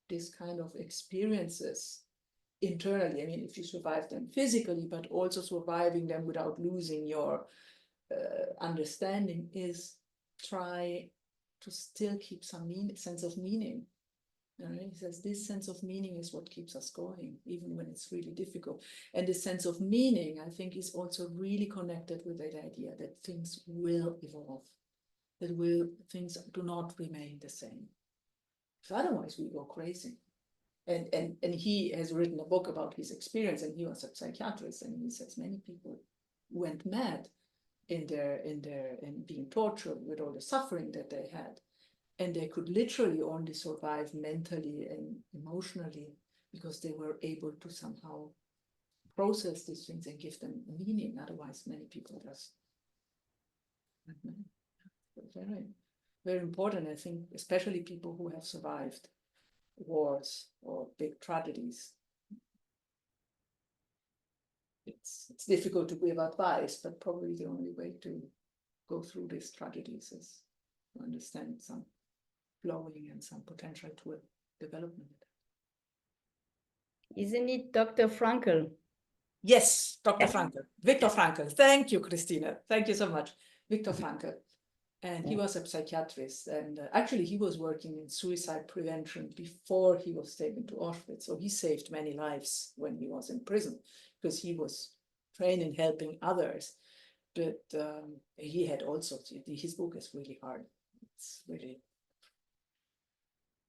this kind of experiences internally, I mean, if you survive them physically, but also surviving them without losing your understanding, is try to still keep some sense of meaning. He says this sense of meaning is what keeps us going, even when it's really difficult. And this sense of meaning, I think, is also really connected with that idea that things will evolve. Things do not remain the same. So otherwise we go crazy. And he has written a book about his experience, and he was a psychiatrist, and he says many people went mad in being tortured with all the suffering that they had. And they could literally only survive mentally and emotionally because they were able to somehow process these things and give them meaning. Otherwise, many people just very, very important, I think, especially people who have survived wars or big tragedies. It's difficult to give advice, but probably the only way to go through these tragedies is to understand some flowing and some potential to development. Isn't it Dr. Frankl? Yes, Dr. Frankl, Viktor Frankl. Thank you, Christina. Thank you so much. Viktor Frankl. And he was a psychiatrist, and actually he was working in suicide prevention before he was taken to Auschwitz. So he saved many lives when he was in prison, because he was trained in helping others. But he had also, his book is really hard. It's really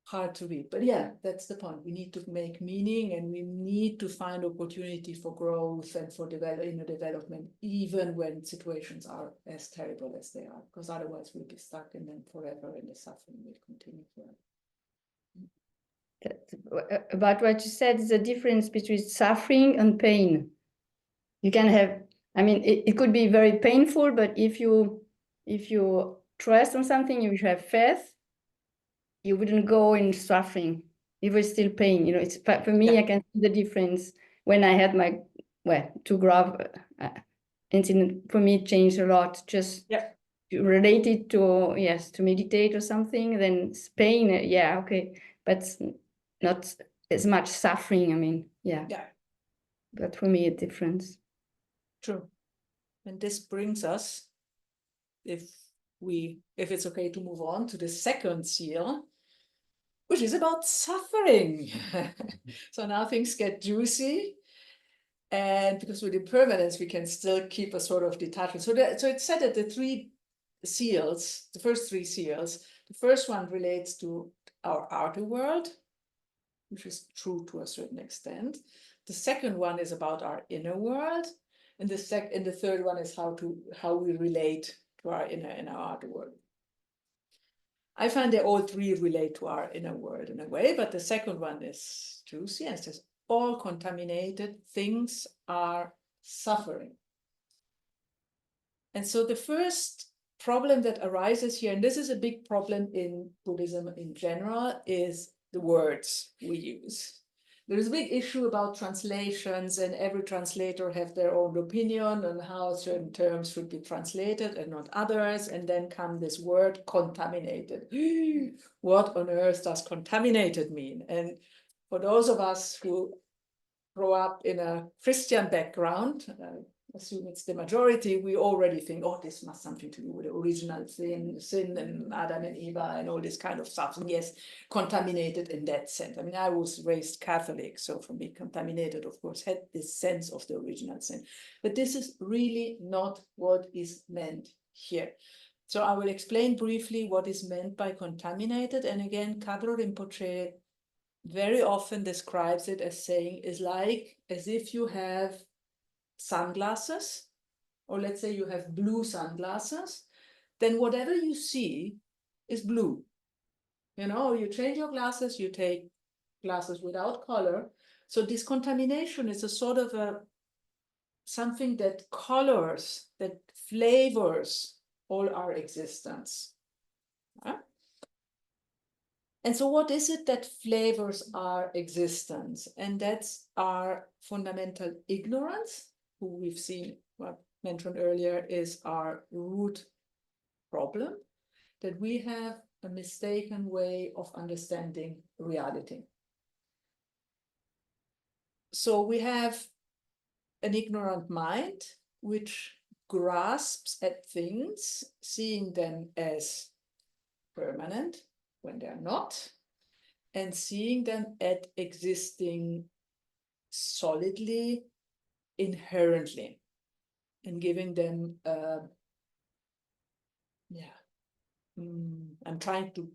hard to read. But yeah, that's the point. We need to make meaning, and we need to find opportunity for growth and for inner development, even when situations are as terrible as they are, because otherwise we'll be stuck in them forever, and the suffering will continue forever. about what you said, the difference between suffering and pain. You can have, I mean, it could be very painful, but if you trust on something, if you have faith, you wouldn't go in suffering. It was still pain. It's for me, Yeah. I can see the difference when I had my two grave incident. For me, it changed a lot. Just Yeah. related to to meditate or something. Then it's pain, okay, but not as much suffering. I mean, yeah. But for me, a difference. True. And this brings us, if it's okay to move on to the second seal, which is about suffering. So now things get juicy. And because with impermanence, we can still keep a sort of detachment. So it's said that the first three seals, the first one relates to our outer world, which is true to a certain extent. The second one is about our inner world. And the third one is how we relate to our inner and our outer world. I find they all three relate to our inner world in a way, but the second one is juicy, and it says all contaminated things are suffering. And so the first problem that arises here, and this is a big problem in Buddhism in general, is the words we use. There is a big issue about translations, and every translator have their own opinion on how certain terms should be translated and not others. And then come this word contaminated. What on earth does contaminated mean? And for those of us who grow up in a Christian background, assume it's the majority, we already think, oh, this must something to do with the original sin and Adam and Eve and all this kind of stuff. And yes, contaminated in that sense. I mean, I was raised Catholic, so for me, contaminated, of course, had this sense of the original sin. But this is really not what is meant here. So I will explain briefly what is meant by contaminated. And again, Kadro Rinpoche very often describes it as saying is like as if you have sunglasses, or let's say you have blue sunglasses, then whatever you see is blue. You change your glasses, you take glasses without color. So this contamination is a sort of something that colors, that flavors all our existence. And so what is it that flavors our existence? And that's our fundamental ignorance, who we've seen, mentioned earlier, is our root problem, that we have a mistaken way of understanding reality. So we have an ignorant mind, which grasps at things, seeing them as permanent when they're not, and seeing them at existing solidly, inherently, and giving them, I'm trying to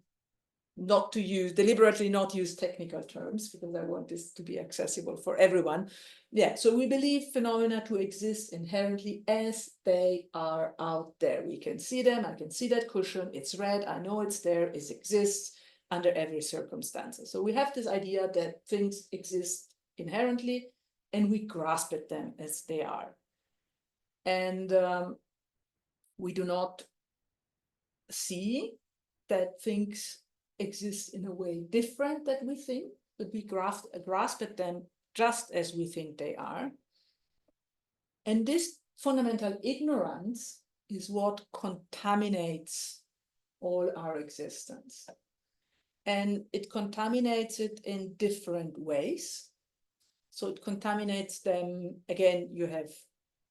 deliberately not use technical terms, because I want this to be accessible for everyone. So we believe phenomena to exist inherently as they are out there. We can see them. I can see that cushion. It's red. I know it's there. It exists under every circumstance. So we have this idea that things exist inherently, and we grasp at them as they are. And we do not see that things exist in a way different that we think, but we grasp at them just as we think they are. And this fundamental ignorance is what contaminates all our existence. And it contaminates it in different ways. So it contaminates them, again, you have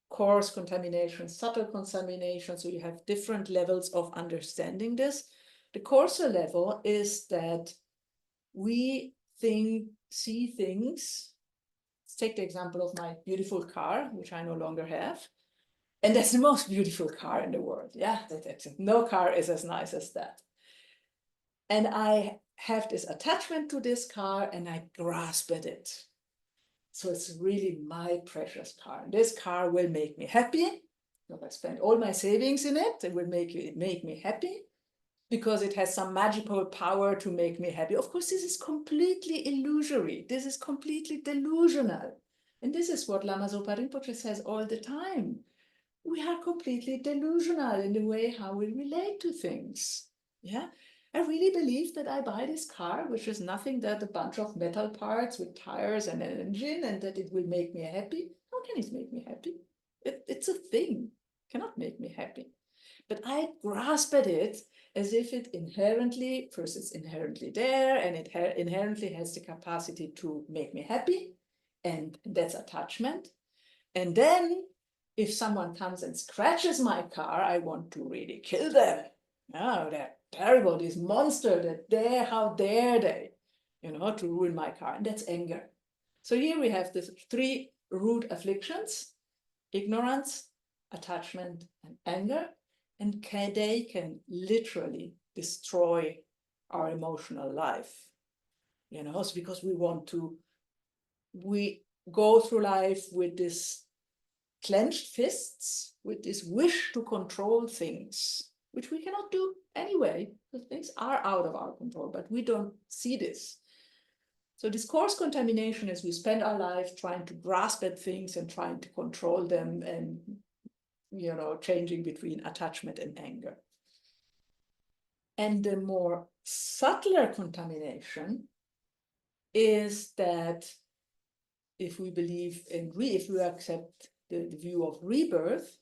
coarse contamination, subtle contamination, so you have different levels of understanding this. The coarser level is that we see things. Let's take the example of my beautiful car, which I no longer have. And that's the most beautiful car in the world. No car is as nice as that. And I have this attachment to this car, and I grasp at it. So it's really my precious car. This car will make me happy. If I spend all my savings in it, it will make me happy. because it has some magical power to make me happy. Of course, this is completely illusory. This is completely delusional. And this is what Lama Zopa Rinpoche says all the time. We are completely delusional in the way how we relate to things. Yeah, I really believe that I buy this car, which is nothing but a bunch of metal parts with tires and an engine, and that it will make me happy. How can it make me happy? It's a thing, it cannot make me happy. But I grasp at it as if it inherently, first it's inherently there, and it inherently has the capacity to make me happy, and that's attachment. And then if someone comes and scratches my car, I want to really kill them. Oh, they're terrible, this monster, how dare they, to ruin my car. And that's anger. So here we have the 3 root afflictions: ignorance, attachment, and anger. And they can literally destroy our emotional life. So because we go through life with this clenched fists, with this wish to control things, which we cannot do anyway, because things are out of our control, but we don't see this. So this coarse contamination is we spend our life trying to grasp at things and trying to control them, and changing between attachment and anger. And the more subtler contamination is that if we believe in if we accept the view of rebirth,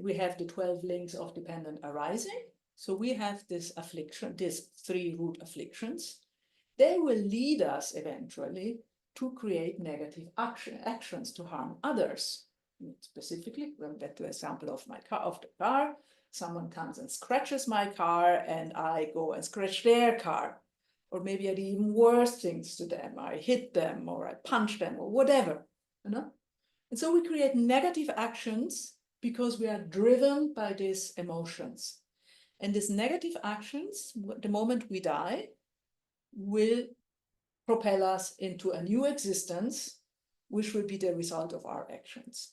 we have the 12 links of dependent arising. So we have this affliction, these 3 root afflictions. They will lead us eventually to create negative actions to harm others. Specifically, going back to the example of the car, someone comes and scratches my car, and I go and scratch their car. Or maybe I do even worse things to them. I hit them, or I punch them, or whatever. And so we create negative actions because we are driven by these emotions. And these negative actions, the moment we die, will propel us into a new existence, which will be the result of our actions.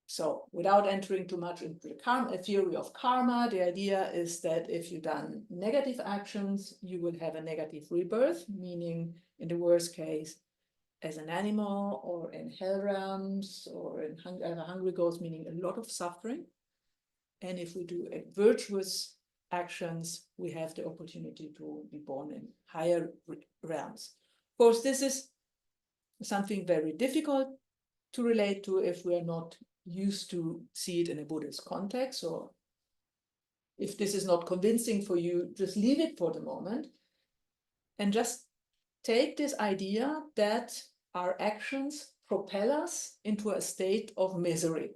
So without entering too much into the theory of karma, the idea is that if you've done negative actions, you will have a negative rebirth, meaning in the worst case, as an animal, or in hell realms, or in hungry ghosts, meaning a lot of suffering. And if we do virtuous actions, we have the opportunity to be born in higher realms. Of course, this is something very difficult to relate to if we are not used to see it in a Buddhist context. Or if this is not convincing for you, just leave it for the moment and just take this idea that our actions propel us into a state of misery.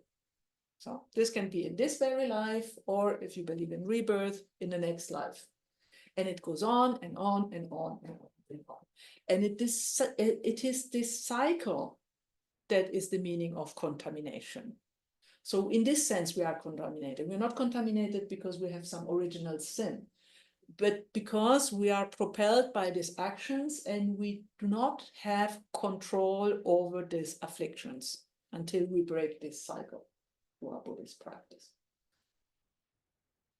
So this can be in this very life, or if you believe in rebirth, in the next life. And it goes on and on and on and on and on. And it is this cycle that is the meaning of contamination. So in this sense, we are contaminated. We're not contaminated because we have some original sin, but because we are propelled by these actions, and we do not have control over these afflictions until we break this cycle through our Buddhist practice.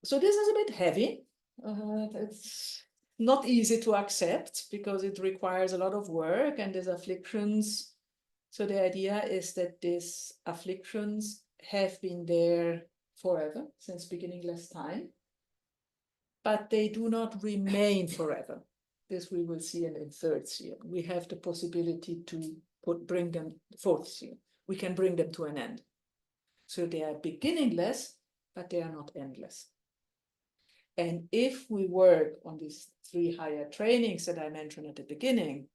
So this is a bit heavy. It's not easy to accept because it requires a lot of work, and these afflictions. So the idea is that these afflictions have been there forever, since beginningless time, but they do not remain forever. This we will see in the 3rd sphere. We have the possibility to bring them, 4th sphere. We can bring them to an end. So they are beginningless, but they are not endless. And if we work on these 3 higher trainings that I mentioned at the beginning,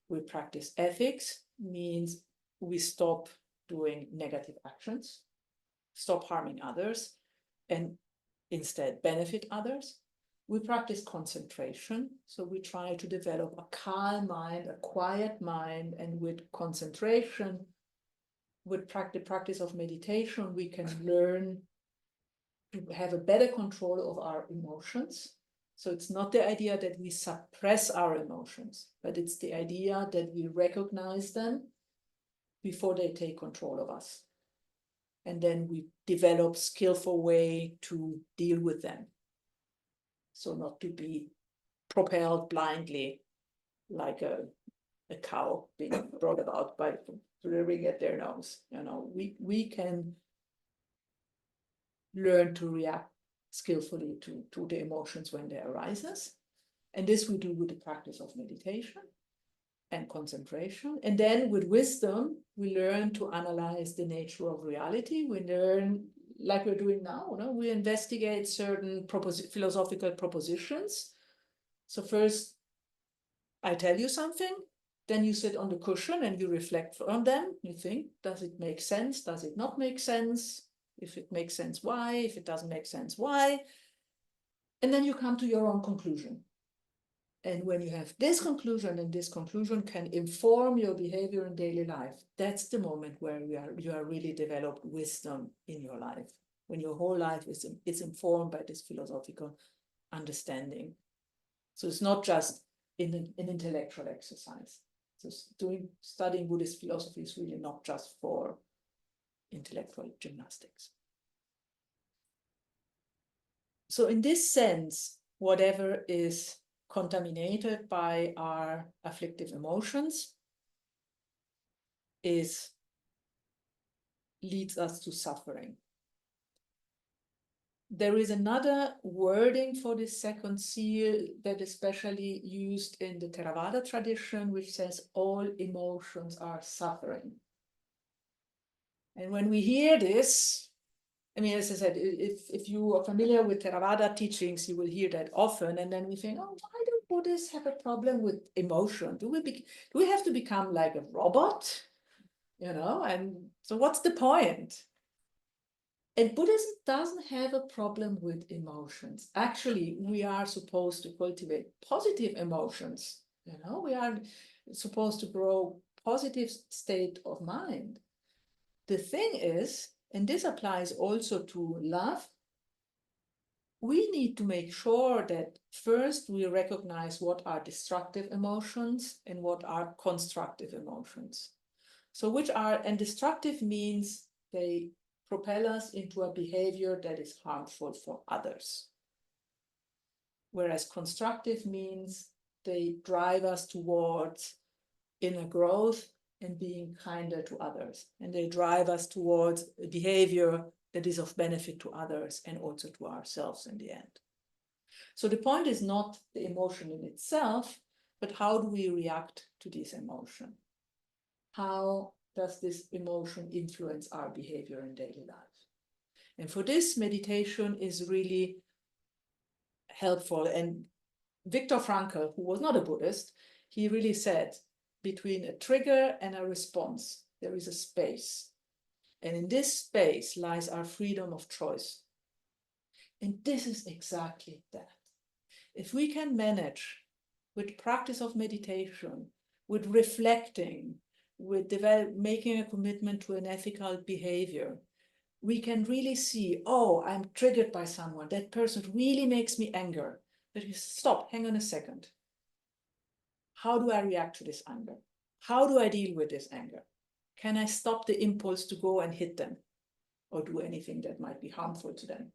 we practice ethics, means we stop doing negative actions, stop harming others, and instead benefit others. We practice concentration, so we try to develop a calm mind, a quiet mind, and with concentration, with the practice of meditation, we can learn to have a better control of our emotions. So it's not the idea that we suppress our emotions, but it's the idea that we recognize them before they take control of us. and then we develop skillful way to deal with them. So not to be propelled blindly like a cow being brought about by the ring at their nose. You know, we can learn to react skillfully to the emotions when they arises. And this we do with the practice of meditation and concentration. And then with wisdom, we learn to analyze the nature of reality. We learn, like we're doing now, no? We investigate certain philosophical propositions. So first, I tell you something, then you sit on the cushion and you reflect on them. You think, does it make sense? Does it not make sense? If it makes sense, why? If it doesn't make sense, why? And then you come to your own conclusion. And when you have this conclusion, and this conclusion can inform your behavior in daily life, that's the moment where you are really developed wisdom in your life. When your whole life is informed by this philosophical understanding. So it's not just an intellectual exercise. So studying Buddhist philosophy is really not just for intellectual gymnastics. So in this sense, whatever is contaminated by our afflictive emotions leads us to suffering. There is another wording for this second seal that is especially used in the Theravada tradition, which says all emotions are suffering. And when we hear this, I mean, as I said, if you are familiar with Theravada teachings, you will hear that often. And then we think, oh, why do Buddhists have a problem with emotion? Do we have to become like a robot? You know, and so what's the point? And Buddhism doesn't have a problem with emotions. Actually, we are supposed to cultivate positive emotions. You know, we are supposed to grow positive state of mind. The thing is, and this applies also to love, we need to make sure that first we recognize what are destructive emotions and what are constructive emotions. So and destructive means they propel us into a behavior that is harmful for others. Whereas constructive means they drive us towards inner growth and being kinder to others. And they drive us towards a behavior that is of benefit to others and also to ourselves in the end. So the point is not the emotion in itself, but how do we react to this emotion? How does this emotion influence our behavior in daily life? And for this, meditation is really helpful. And Viktor Frankl, who was not a Buddhist, he really said, between a trigger and a response, there is a space. And in this space lies our freedom of choice. And this is exactly that. If we can manage with practice of meditation, with reflecting, with making a commitment to an ethical behavior, we can really see, oh, I'm triggered by someone. That person really makes me angry. But you stop, hang on a second. How do I react to this anger? How do I deal with this anger? Can I stop the impulse to go and hit them or do anything that might be harmful to them?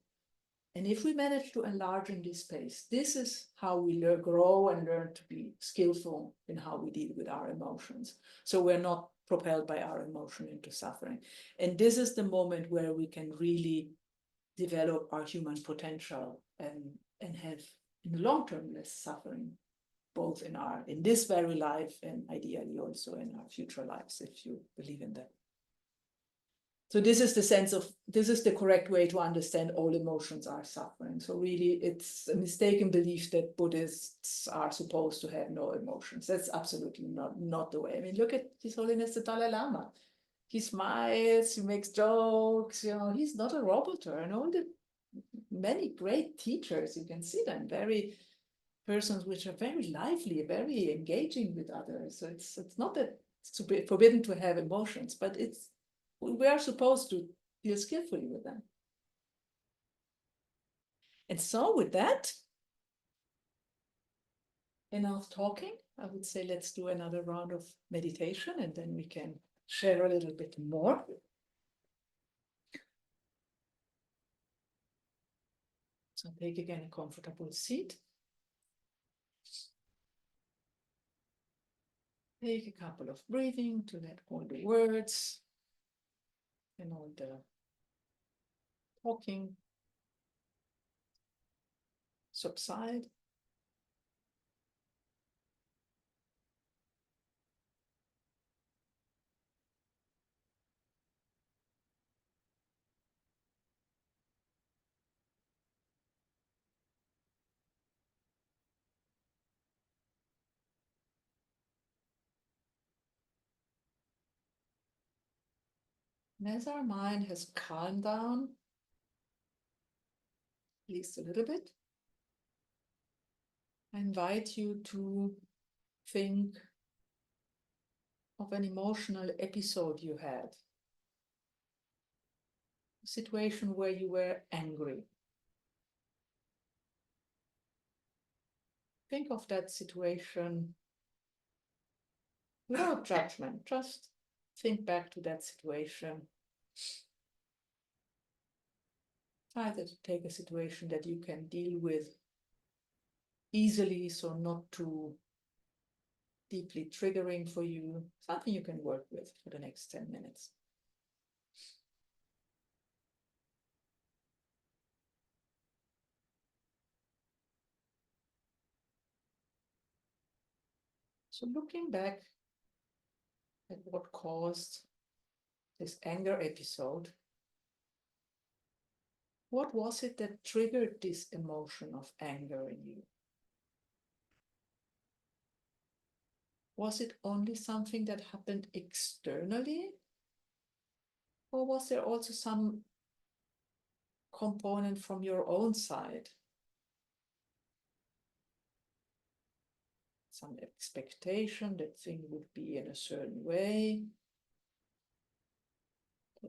And if we manage to enlarge in this space, this is how we grow and learn to be skillful in how we deal with our emotions. So we're not propelled by our emotion into suffering. And this is the moment where we can really develop our human potential and have in the long term less suffering, both in this very life and ideally also in our future lives, if you believe in that. So this is the correct way to understand all emotions are suffering. So really it's a mistaken belief that Buddhists are supposed to have no emotions. That's absolutely not the way. I mean, look at His Holiness the Dalai Lama. He smiles, he makes jokes, you know, he's not a roboter. And all the many great teachers, you can see them, very persons which are very lively, very engaging with others. So it's not that it's forbidden to have emotions, but we are supposed to deal skillfully with them. And so with that, enough talking. I would say let's do another round of meditation and then we can share a little bit more. So take again a comfortable seat. Take a couple of breathing to let all the words and all the talking subside. And as our mind has calmed down, at least a little bit, I invite you to think of an emotional episode you had, a situation where you were angry. Think of that situation without judgment, just think back to that situation. Try to take a situation that you can deal with easily, so not too deeply triggering for you, something you can work with for the next 10 minutes. So looking back at what caused this anger episode, what was it that triggered this emotion of anger in you? Was it only something that happened externally? Or was there also some component from your own side? Some expectation that things would be in a certain way,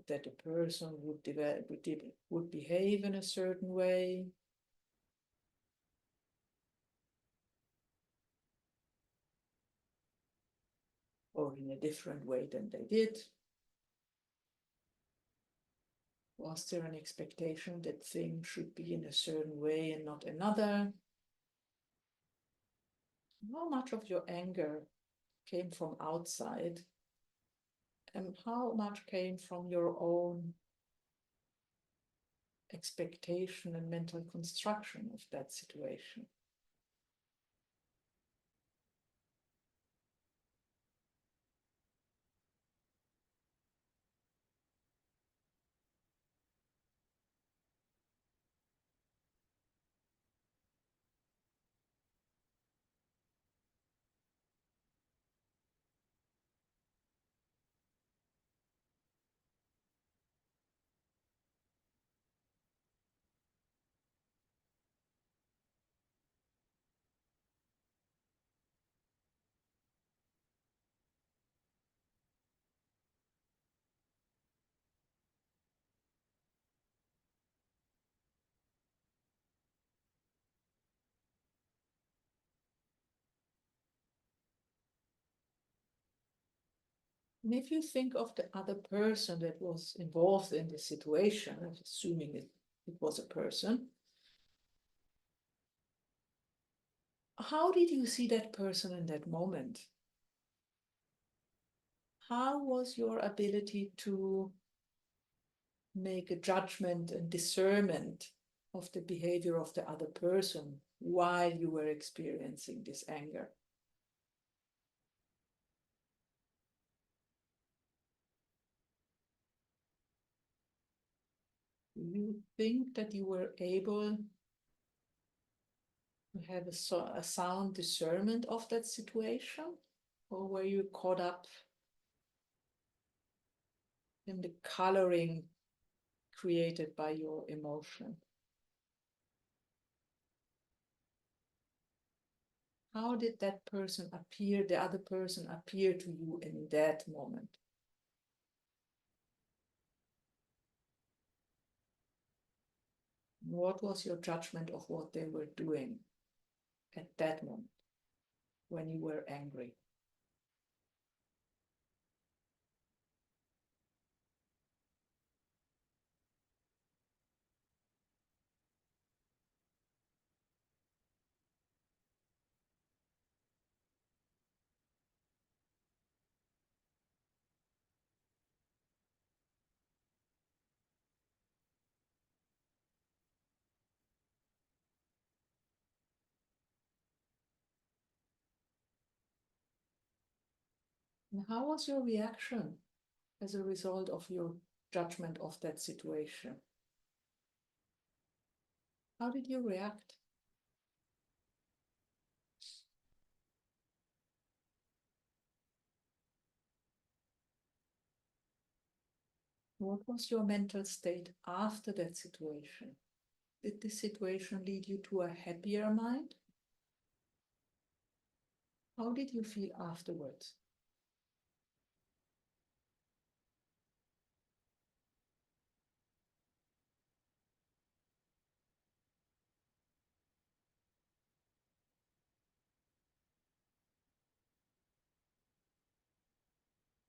that the person would behave in a certain way. Or in a different way than they did. Was there an expectation that things should be in a certain way and not another? How much of your anger came from outside? And how much came from your own expectation and mental construction of that situation? And if you think of the other person that was involved in the situation, assuming it was a person, how did you see that person in that moment? How was your ability to make a judgment and discernment of the behavior of the other person while you were experiencing this anger? Do you think that you were able to have a sound discernment of that situation? Or were you caught up in the coloring created by your emotion? How did that person appear, the other person appear to you in that moment? What was your judgment of what they were doing at that moment when you were angry? And how was your reaction as a result of your judgment of that situation? How did you react? What was your mental state after that situation? Did this situation lead you to a happier mind? How did you feel afterwards?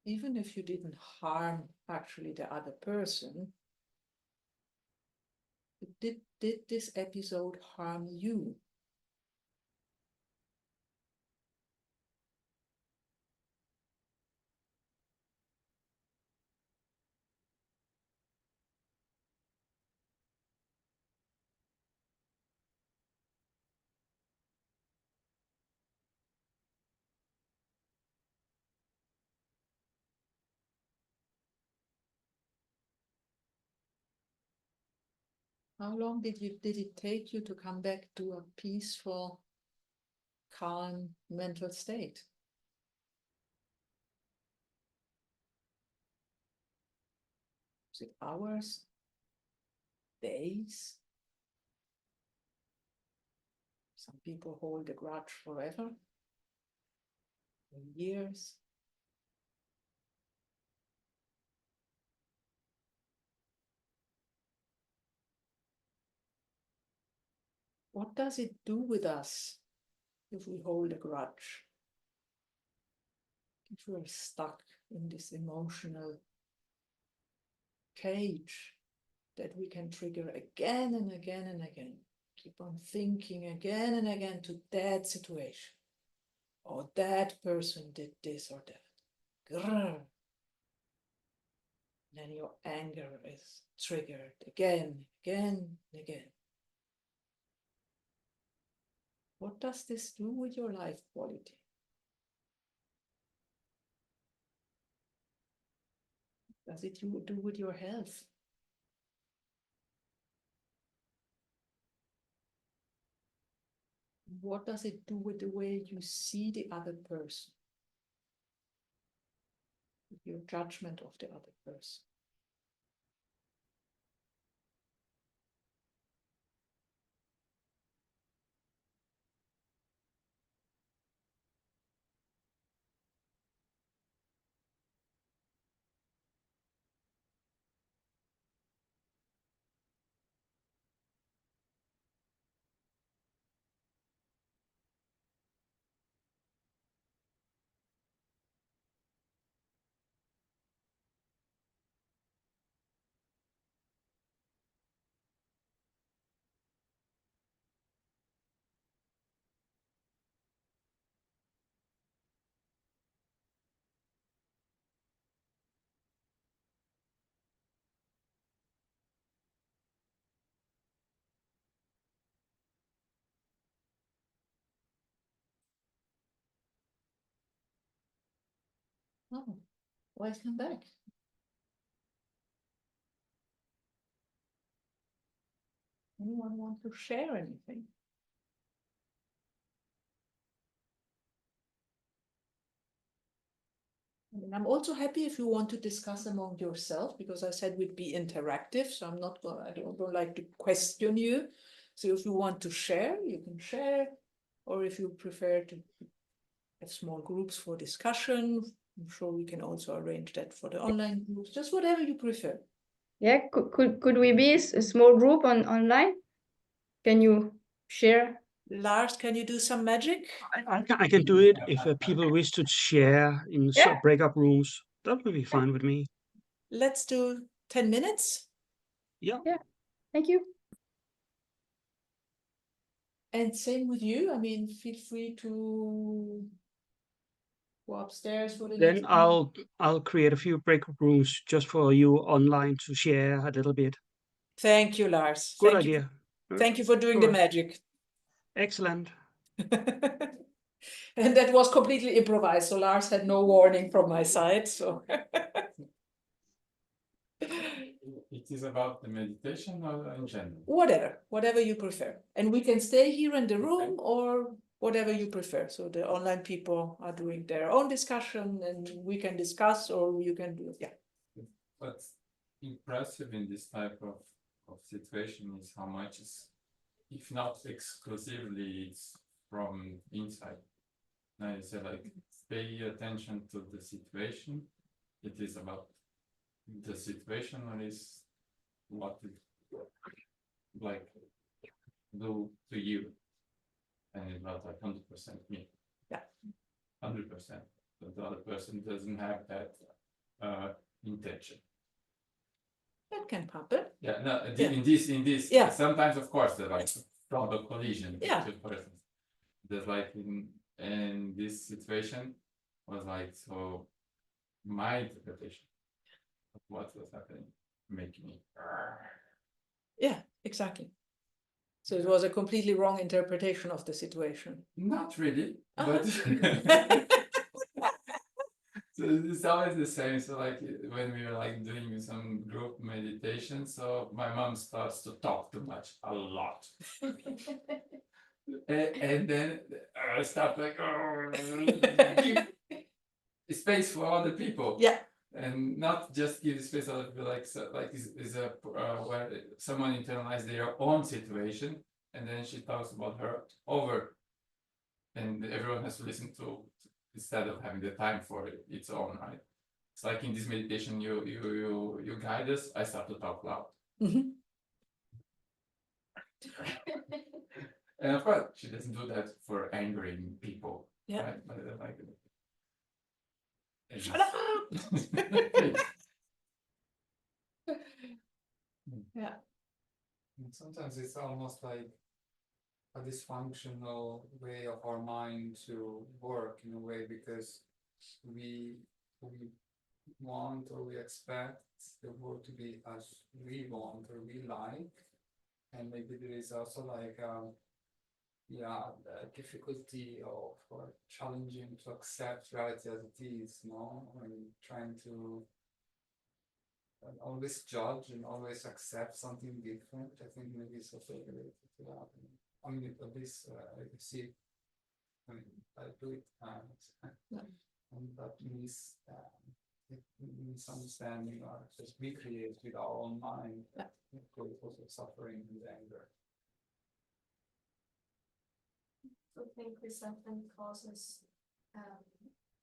Even if you didn't harm actually the other person, did this episode harm you? How long did it take you to come back to a peaceful, calm mental state? Was it hours? Days? Some people hold a grudge forever. Years. What does it do with us if we hold a grudge? If we're stuck in this emotional cage that we can trigger again and again and again. Keep on thinking again and again to that situation. Or that person did this or that. Grrr. Then your anger is triggered again, again, and again. What does this do with your life quality? Does it do with your health? What does it do with the way you see the other person? With your judgment of the other person? Oh, welcome back. Anyone want to share anything? And I'm also happy if you want to discuss among yourself, because I said we'd be interactive, so I don't like to question you. So if you want to share, you can share, or if you prefer to have small groups for discussion, I'm sure we can also arrange that for the online groups, just whatever you prefer. Yeah, could we be a small group online? Can you share? Lars, can you do some magic? I can do it if people wish to share in Yeah. breakup rooms. That would be fine with me. Let's do 10 minutes. Yeah. Yeah. Thank you. And same with you. I mean, feel free to go upstairs for the Then next. I'll create a few breakup rooms just for you online to share a little bit. Thank you, Lars. Good Thank you. idea. Thank you for doing the Sure. magic. Excellent. And that was completely improvised, so Lars had no warning from my side, so. It is about the meditation or in general? Whatever you prefer. And we can stay here in the room or whatever you prefer. So the online people are doing their own discussion and we can discuss, or you can do, yeah. What's impressive in this type of situation is how much is, if not exclusively, it's from inside. Now you say like, pay attention to the situation. It is about the situation, or is what it like do to you, and it's not like 100% me. Yeah. 100%. But the other person doesn't have that intention. That can happen. Yeah, no, Yeah. in this, Yeah. sometimes of course there's like from a collision Yeah. to persons. There's like in this situation was like, so my interpretation of what was happening make me Yeah, exactly. So it was a completely wrong interpretation of the situation. not really, Uh-huh. but so it's always the same. So like when we were like doing some group meditation, so my mom starts to talk too much, a lot. And then I start like, give space for other people. Yeah. And not just give space for other people, like, so, like is a where someone internalized their own situation, and then she talks about her over, and everyone has to listen to, instead of having the time for its own, right? It's like in this meditation, you guide us. I start to talk loud. Mhm. And of course, she doesn't do that for angering people. Yeah. Right? But like, Shut up! Yeah. And sometimes it's almost like a dysfunctional way of our mind to work in a way, because we want or we expect the world to be as we want or we like, and maybe there is also like the difficulty of challenging to accept reality as it is, and trying to always judge and always accept something different. I think maybe it's also related to that. I mean, at least I see it. I mean, I do it, and that means misunderstanding or just we create with our own mind, also suffering and anger. I think resentment causes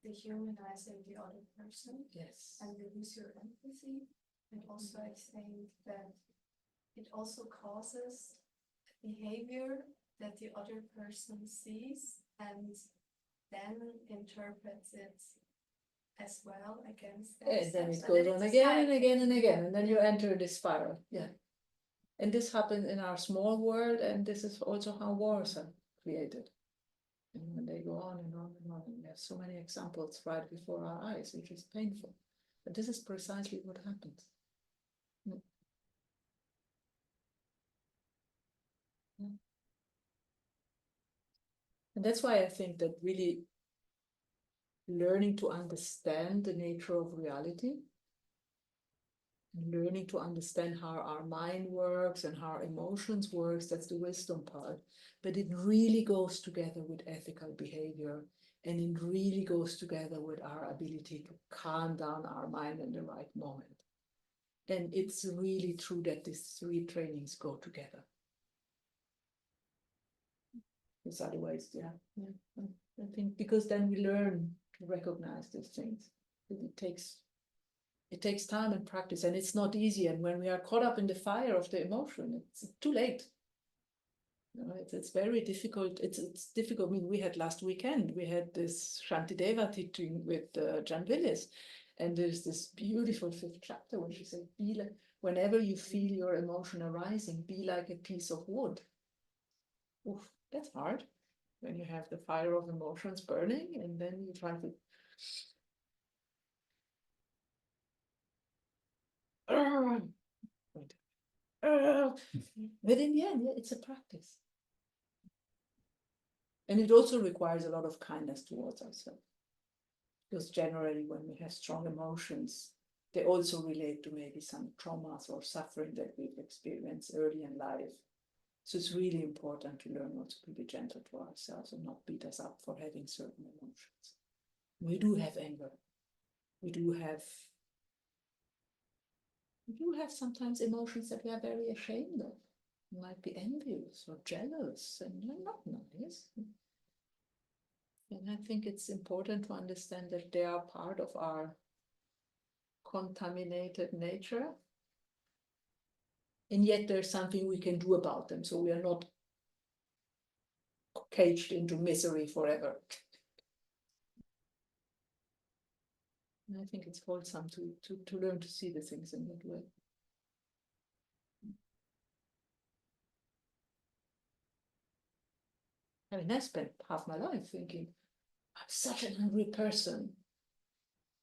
dehumanizing the other person Yes. and reduce your empathy. And also I think that it also causes behavior that the other person sees and then interprets it as well against And then themselves. it goes on again and again and again, and then you Yeah. enter this spiral. Yeah. And this happens in our small world, and this is also how wars are created. And when they go on and on and on, and we have so many examples right before our eyes, which is painful. But this is precisely what happens. Mm. Yeah. And that's why I think that really learning to understand the nature of reality, and learning to understand how our mind works and how our emotions works, that's the wisdom part. But it really goes together with ethical behavior, and it really goes together with our ability to calm down our mind in the right moment. And it's really true that these three trainings go together. Because otherwise, I think because then we learn to recognize these things. It takes time and practice, and it's not easy. And when we are caught up in the fire of the emotion, it's too late. It's very difficult. It's difficult. I mean, we had last weekend, we had this Shantideva teaching with John Willis, and there's this beautiful 5th chapter when she said, whenever you feel your emotion arising, be like a piece of wood. Oof, that's hard. When you have the fire of emotions burning, and then you try to but in the end, it's a practice. And it also requires a lot of kindness towards ourselves. Because generally when we have strong emotions, they also relate to maybe some traumas or suffering that we've experienced early in life. So it's really important to learn also to be gentle to ourselves and not beat us up for having certain emotions. We do have anger. We do have sometimes emotions that we are very ashamed of. We might be envious or jealous, and they're not nice. And I think it's important to understand that they are part of our contaminated nature. And yet there's something we can do about them, so we are not caged into misery forever. And I think it's wholesome to learn to see the things in that way. I mean, I spent half my life thinking, I'm such an angry person.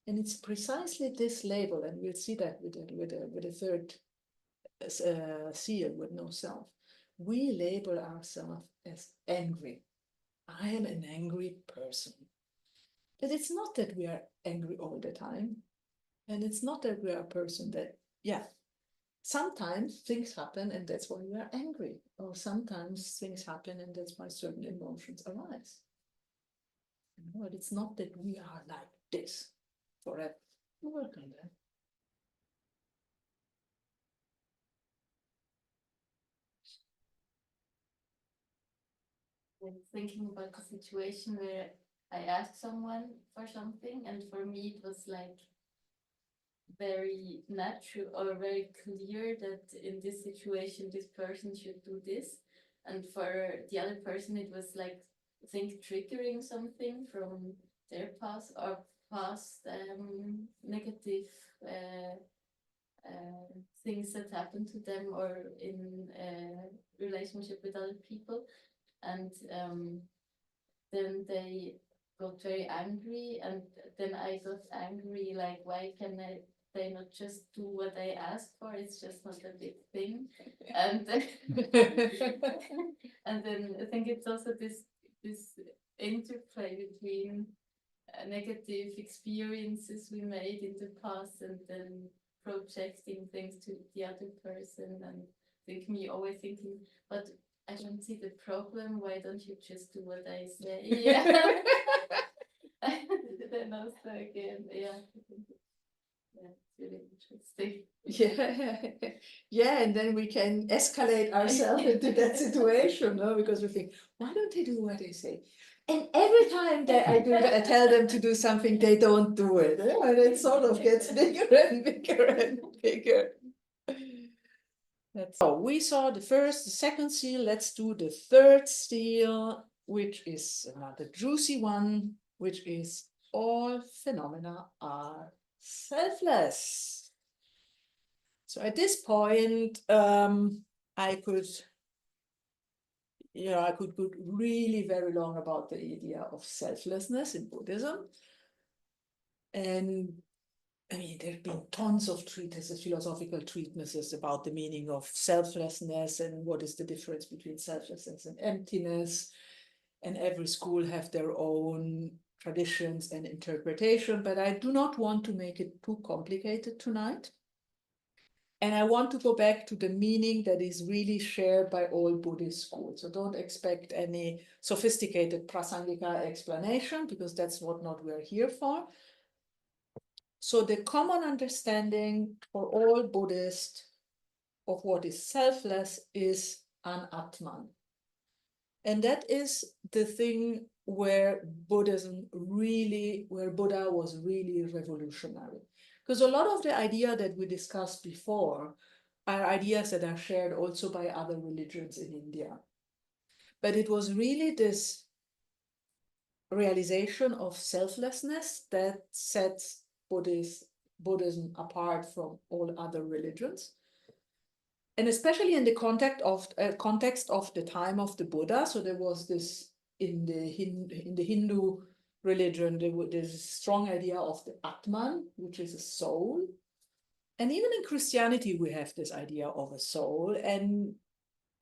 And it's precisely this label, and we'll see that with a third seal with no self. We label ourselves as angry. I am an angry person. But it's not that we are angry all the time. And it's not that we are a person that, yeah, sometimes things happen and that's why we are angry. Or sometimes things happen and that's why certain emotions arise. But it's not that we are like this forever. We work on that. I'm thinking about the situation where I asked someone for something, and for me it was like very natural or very clear that in this situation this person should do this, and for the other person it was like, I think, triggering something from their past or past negative things that happened to them or in relationship with other people. And then they got very angry, and then I got angry, like, why can they not just do what I asked for? It's just not a big thing. And and then I think it's also this interplay between negative experiences we made in the past and then projecting things to the other person, and I think me always thinking, but I don't see the problem, why don't you just do what I say? Yeah. Then also again, yeah, it's really interesting. Yeah, yeah, and then we can escalate ourselves into that situation, no? Because we think, why don't they do what I say? And every time that I tell them to do something, they don't do it. And it sort of gets bigger and bigger and bigger. So we saw the first, the second seal. Let's do the third seal, which is another juicy one, which is all phenomena are selfless. So at this point, I could go really very long about the idea of selflessness in Buddhism. And I mean, there have been tons of treatises, philosophical treatises about the meaning of selflessness and what is the difference between selflessness and emptiness. And every school have their own traditions and interpretation, but I do not want to make it too complicated tonight. And I want to go back to the meaning that is really shared by all Buddhist schools. So don't expect any sophisticated prasangika explanation, because that's what not we're here for. So the common understanding for all Buddhists of what is selfless is an Atman. And that is the thing where Buddha was really revolutionary. Because a lot of the idea that we discussed before are ideas that are shared also by other religions in India. But it was really this realization of selflessness that sets Buddhism apart from all other religions. And especially in the context of the time of the Buddha. So there was this in the Hindu religion, there's a strong idea of the Atman, which is a soul. And even in Christianity, we have this idea of a soul. And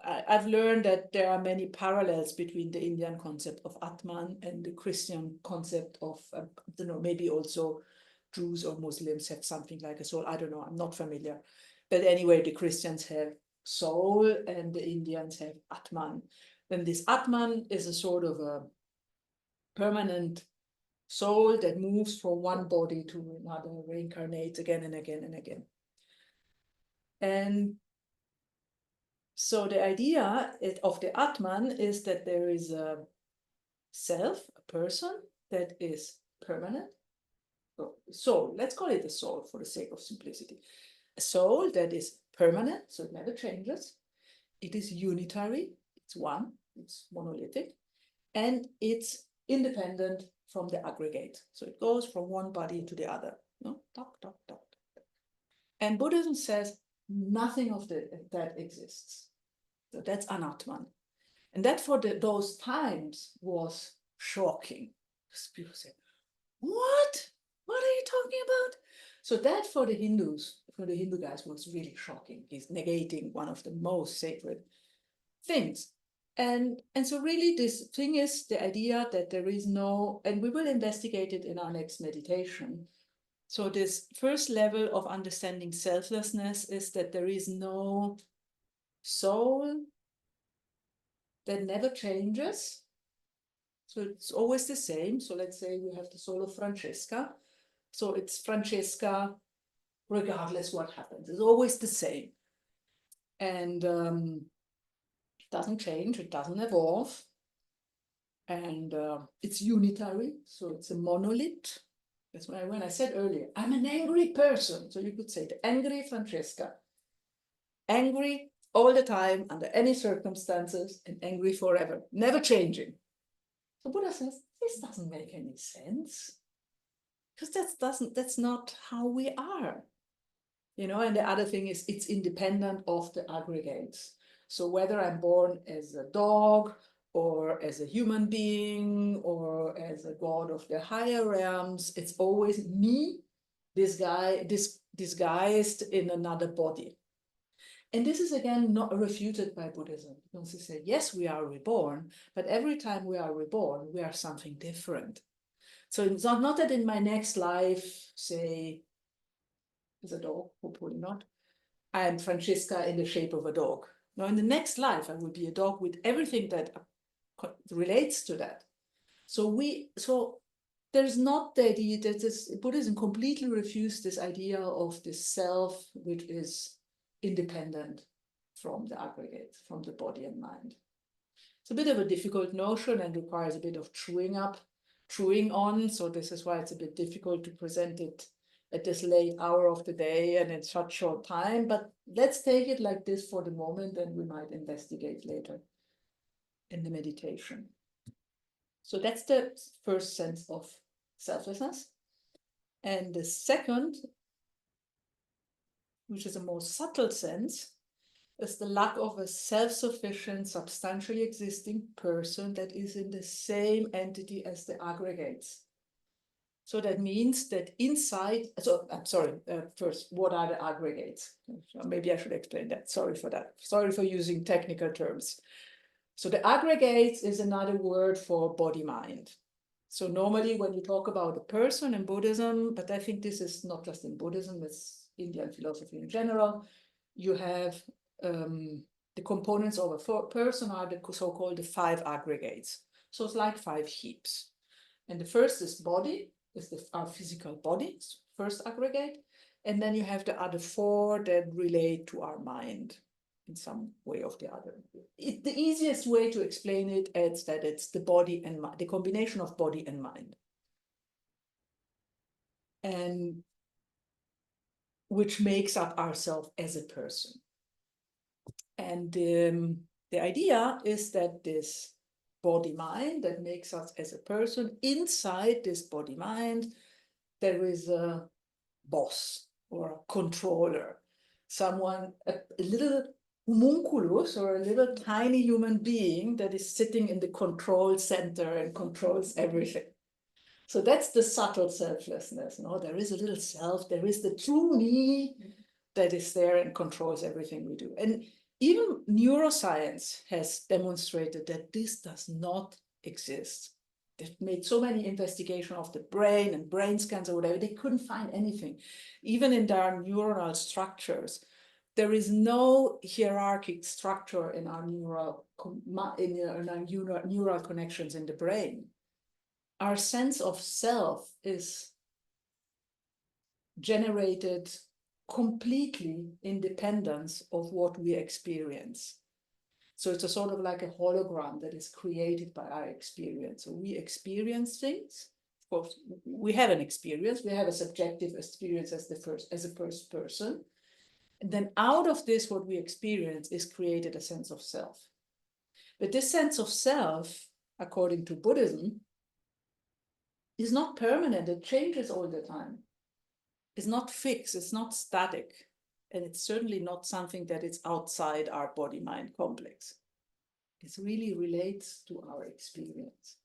I've learned that there are many parallels between the Indian concept of Atman and the Christian concept of, I don't know, maybe also Jews or Muslims have something like a soul. I don't know, I'm not familiar. But anyway, the Christians have soul and the Indians have Atman. And this Atman is a sort of a permanent soul that moves from one body to another, reincarnates again and again and again. And so the idea of the Atman is that there is a self, a person that is permanent. So let's call it a soul for the sake of simplicity. A soul that is permanent, so it never changes. It is unitary, it's one, it's monolithic, and it's independent from the aggregate. So it goes from one body to the other. No? Talk, talk, talk. And Buddhism says nothing of that exists. So that's anatman. And that for those times was shocking. Because people say, what? What are you talking about? So that for the Hindus, for the Hindu guys, was really shocking. He's negating one of the most sacred things. And so really this thing is the idea that there is no, and we will investigate it in our next meditation. So this first level of understanding selflessness is that there is no soul that never changes. So it's always the same. So let's say we have the soul of Francesca. So it's Francesca regardless what happens. It's always the same. And it doesn't change, it doesn't evolve. And it's unitary, so it's a monolith. That's why when I said earlier, I'm an angry person. So you could say the angry Francesca. Angry all the time, under any circumstances, and angry forever, never changing. So Buddha says, this doesn't make any sense. Because that's not how we are. You know, and the other thing is it's independent of the aggregates. So whether I'm born as a dog or as a human being or as a god of the higher realms, it's always me, disguised in another body. And this is again not refuted by Buddhism. Because they say, yes, we are reborn, but every time we are reborn, we are something different. So it's not that in my next life, say, as a dog, hopefully not, I am Francesca in the shape of a dog. Now, in the next life, I will be a dog with everything that relates to that. So there's not the idea that Buddhism completely refused this idea of this self, which is independent from the aggregate, from the body and mind. It's a bit of a difficult notion and requires a bit of chewing on. So this is why it's a bit difficult to present it at this late hour of the day and in such short time. But let's take it like this for the moment, and we might investigate later in the meditation. So that's the first sense of selflessness. And the second, which is a more subtle sense, is the lack of a self-sufficient, substantially existing person that is in the same entity as the aggregates. So that means that inside, so I'm sorry, first, what are the aggregates? Maybe I should explain that. Sorry for that. Sorry for using technical terms. So the aggregates is another word for body-mind. So normally when you talk about a person in Buddhism, but I think this is not just in Buddhism, it's Indian philosophy in general, you have the components of a person are the so-called the 5 aggregates. So it's like 5 heaps. And the first is body, is our physical body, first aggregate. And then you have the other 4 that relate to our mind in some way or the other. The easiest way to explain it is that it's the body and mind, the combination of body and mind. And which makes up ourselves as a person. And the idea is that this body-mind that makes us as a person, inside this body-mind, there is a boss or a controller, someone, a little homunculus or a little tiny human being that is sitting in the control center and controls everything. So that's the subtle selflessness. No, there is a little self, there is the true me that is there and controls everything we do. And Even neuroscience has demonstrated that this does not exist. They've made so many investigations of the brain and brain scans or whatever, they couldn't find anything. Even in their neuronal structures, there is no hierarchic structure in our neural connections in the brain. Our sense of self is generated completely independent of what we experience. So it's a sort of like a hologram that is created by our experience. So we experience things. Of course, we have an experience. We have a subjective experience as a first person. And then out of this, what we experience is created a sense of self. But this sense of self, according to Buddhism, is not permanent. It changes all the time. It's not fixed. It's not static. And it's certainly not something that is outside our body-mind complex. It really relates to our experience.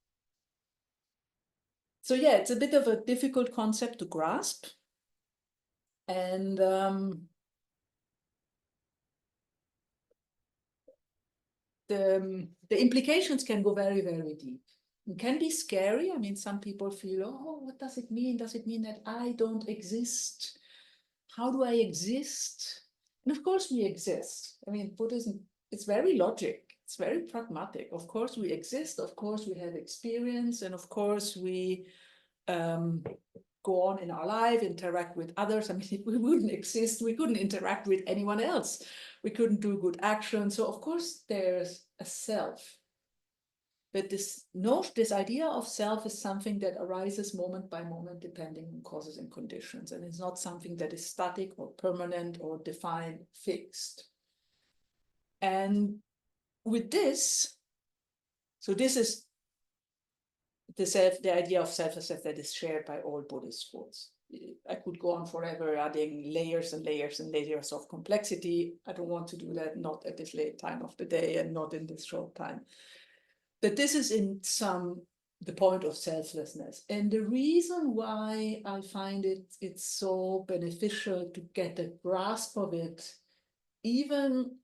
So yeah, it's a bit of a difficult concept to grasp. And the implications can go very, very deep. It can be scary. I mean, some people feel, oh, what does it mean? Does it mean that I don't exist? How do I exist? And of course we exist. I mean, Buddhism, it's very logic. It's very pragmatic. Of course we exist. Of course we have experience. And of course we go on in our life, interact with others. I mean, if we wouldn't exist, we couldn't interact with anyone else. We couldn't do good action. So of course there's a self. But this idea of self is something that arises moment by moment, depending on causes and conditions. And it's not something that is static or permanent or defined, fixed. And with this, so this is the idea of self-assess that is shared by all Buddhist schools. I could go on forever adding layers and layers and layers of complexity. I don't want to do that, not at this late time of the day and not in this short time. But this is in the point of selflessness. And the reason why I find it's so beneficial to get a grasp of it, even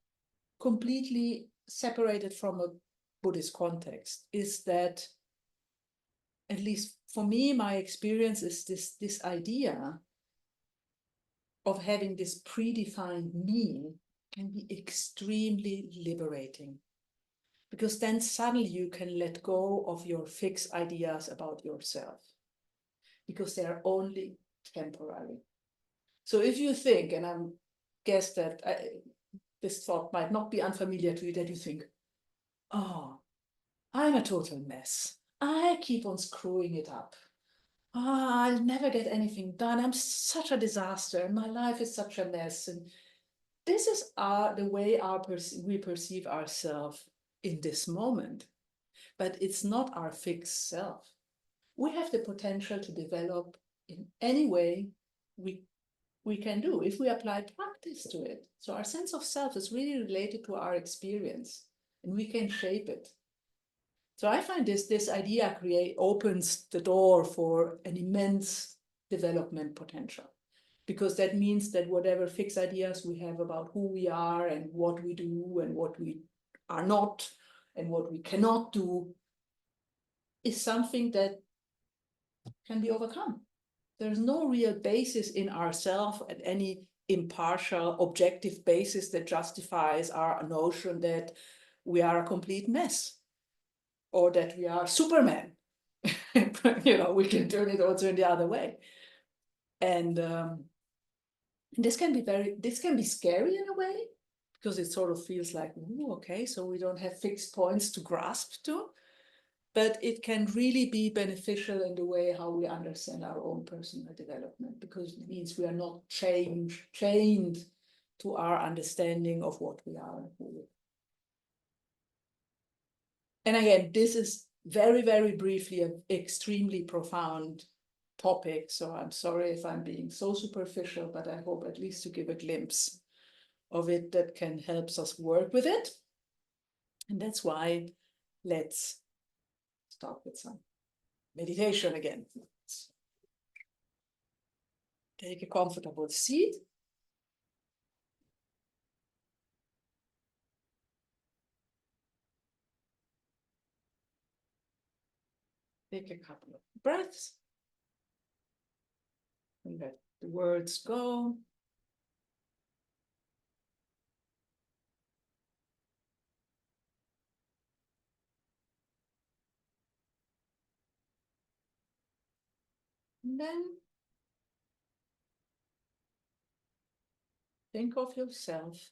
completely separated from a Buddhist context, is that, at least for me, my experience is this idea of having this predefined me can be extremely liberating. Because then suddenly you can let go of your fixed ideas about yourself, because they are only temporary. So if you think, and I guess that this thought might not be unfamiliar to you, that you think, oh, I'm a total mess. I keep on screwing it up. I'll never get anything done. I'm such a disaster, and my life is such a mess. And this is the way we perceive ourselves in this moment, but it's not our fixed self. We have the potential to develop in any way we can do if we apply practice to it. So our sense of self is really related to our experience, and we can shape it. So I find this idea opens the door for an immense development potential, because that means that whatever fixed ideas we have about who we are and what we do and what we are not and what we cannot do is something that can be overcome. There's no real basis in ourselves at any impartial, objective basis that justifies our notion that we are a complete mess or that we are Superman. We can turn it also in the other way. And this can be scary in a way, because it sort of feels like, ooh, okay, so we don't have fixed points to grasp to. But it can really be beneficial in the way how we understand our own personal development, because it means we are not chained to our understanding of what we are and who we are. And again, this is very, very briefly an extremely profound topic. So I'm sorry if I'm being so superficial, but I hope at least to give a glimpse of it that can help us work with it. And that's why let's start with some meditation again. Take a comfortable seat. Take a couple of breaths. And let the words go. And then think of yourself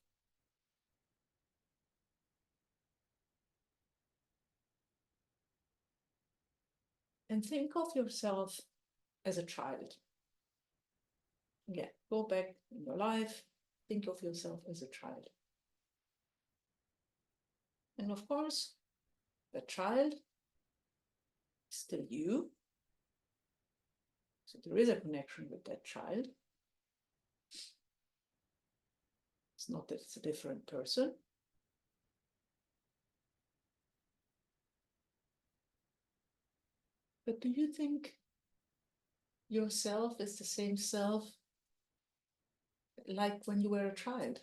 and think of yourself as a child. Yeah, go back in your life, think of yourself as a child. And of course, the child is still you. So there is a connection with that child. It's not that it's a different person. But do you think yourself is the same self like when you were a child?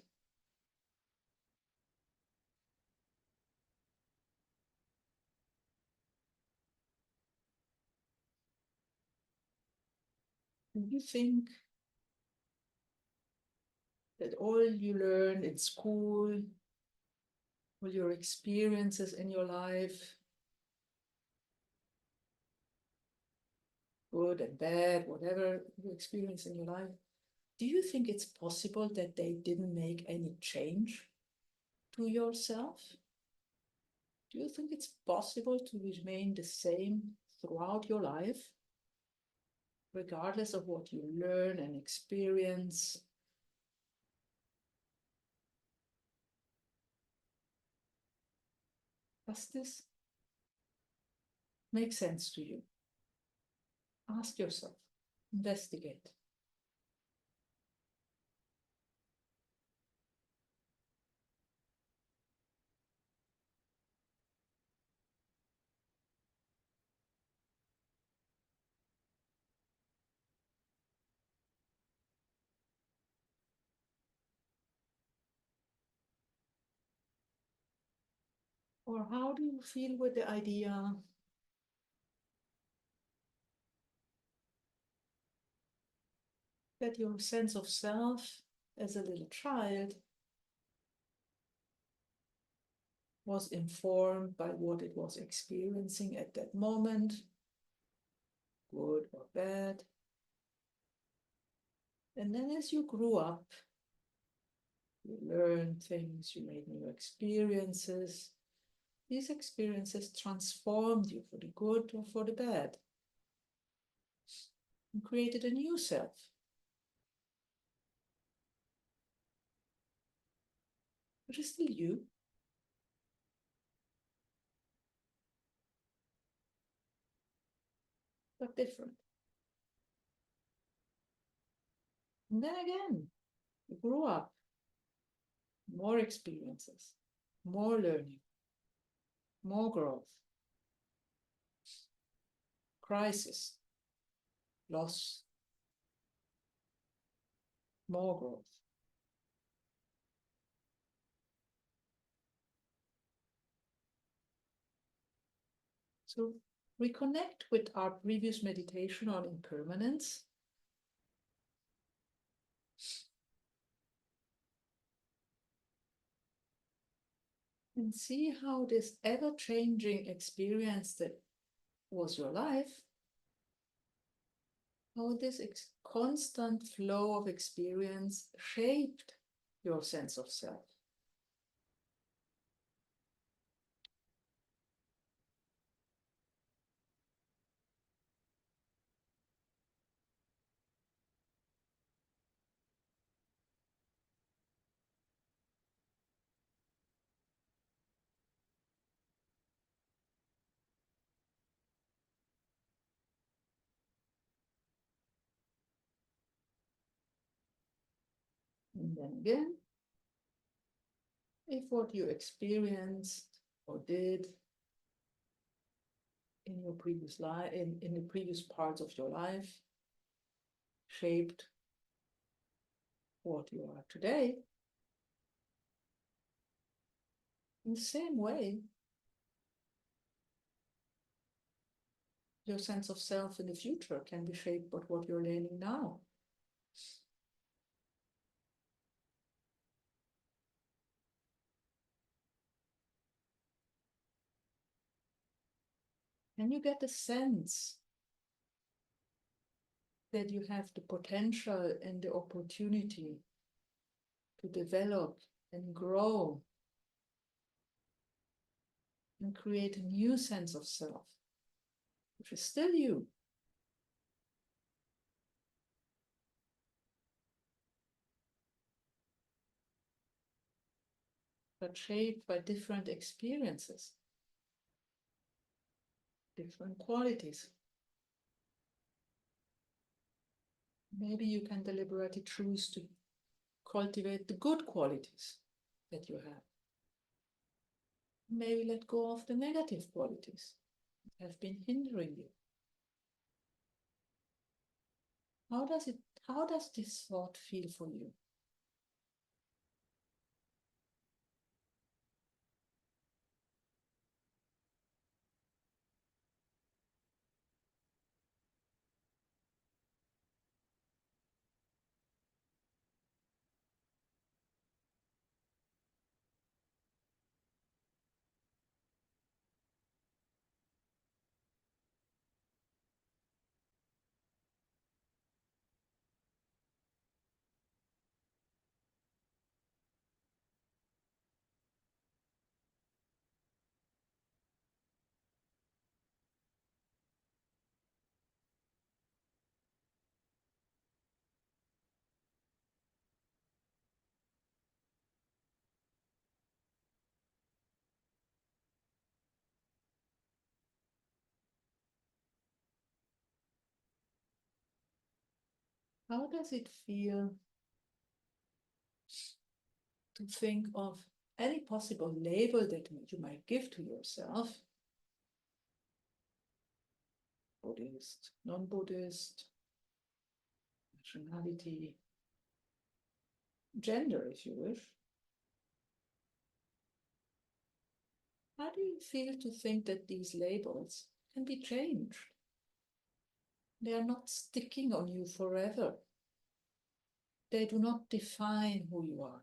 Do you think that all you learned in school, all your experiences in your life, good and bad, whatever you experience in your life, do you think it's possible that they didn't make any change to yourself? Do you think it's possible to remain the same throughout your life, regardless of what you learn and experience? Does this make sense to you? Ask yourself, investigate. Or how do you feel with the idea that your sense of self as a little child was informed by what it was experiencing at that moment, good or bad? And then as you grew up, you learned things, you made new experiences. These experiences transformed you for the good or for the bad, and created a new self. But it's still you. But different. And then again, you grew up, more experiences, more learning, more growth, crisis, loss, more growth. So reconnect with our previous meditation on impermanence. And see how this ever-changing experience that was your life, how this constant flow of experience shaped your sense of self. And then again, if what you experienced or did in your previous life, in the previous parts of your life, shaped what you are today, in the same way, your sense of self in the future can be shaped by what you're learning now. And you get a sense that you have the potential and the opportunity to develop and grow and create a new sense of self, which is still you. But shaped by different experiences, different qualities. Maybe you can deliberately choose to cultivate the good qualities that you have. Maybe let go of the negative qualities that have been hindering you. How does this thought feel for you? How does it feel to think of any possible label that you might give to yourself? Buddhist, non-Buddhist, nationality, gender, if you wish. How do you feel to think that these labels can be changed? They are not sticking on you forever. They do not define who you are.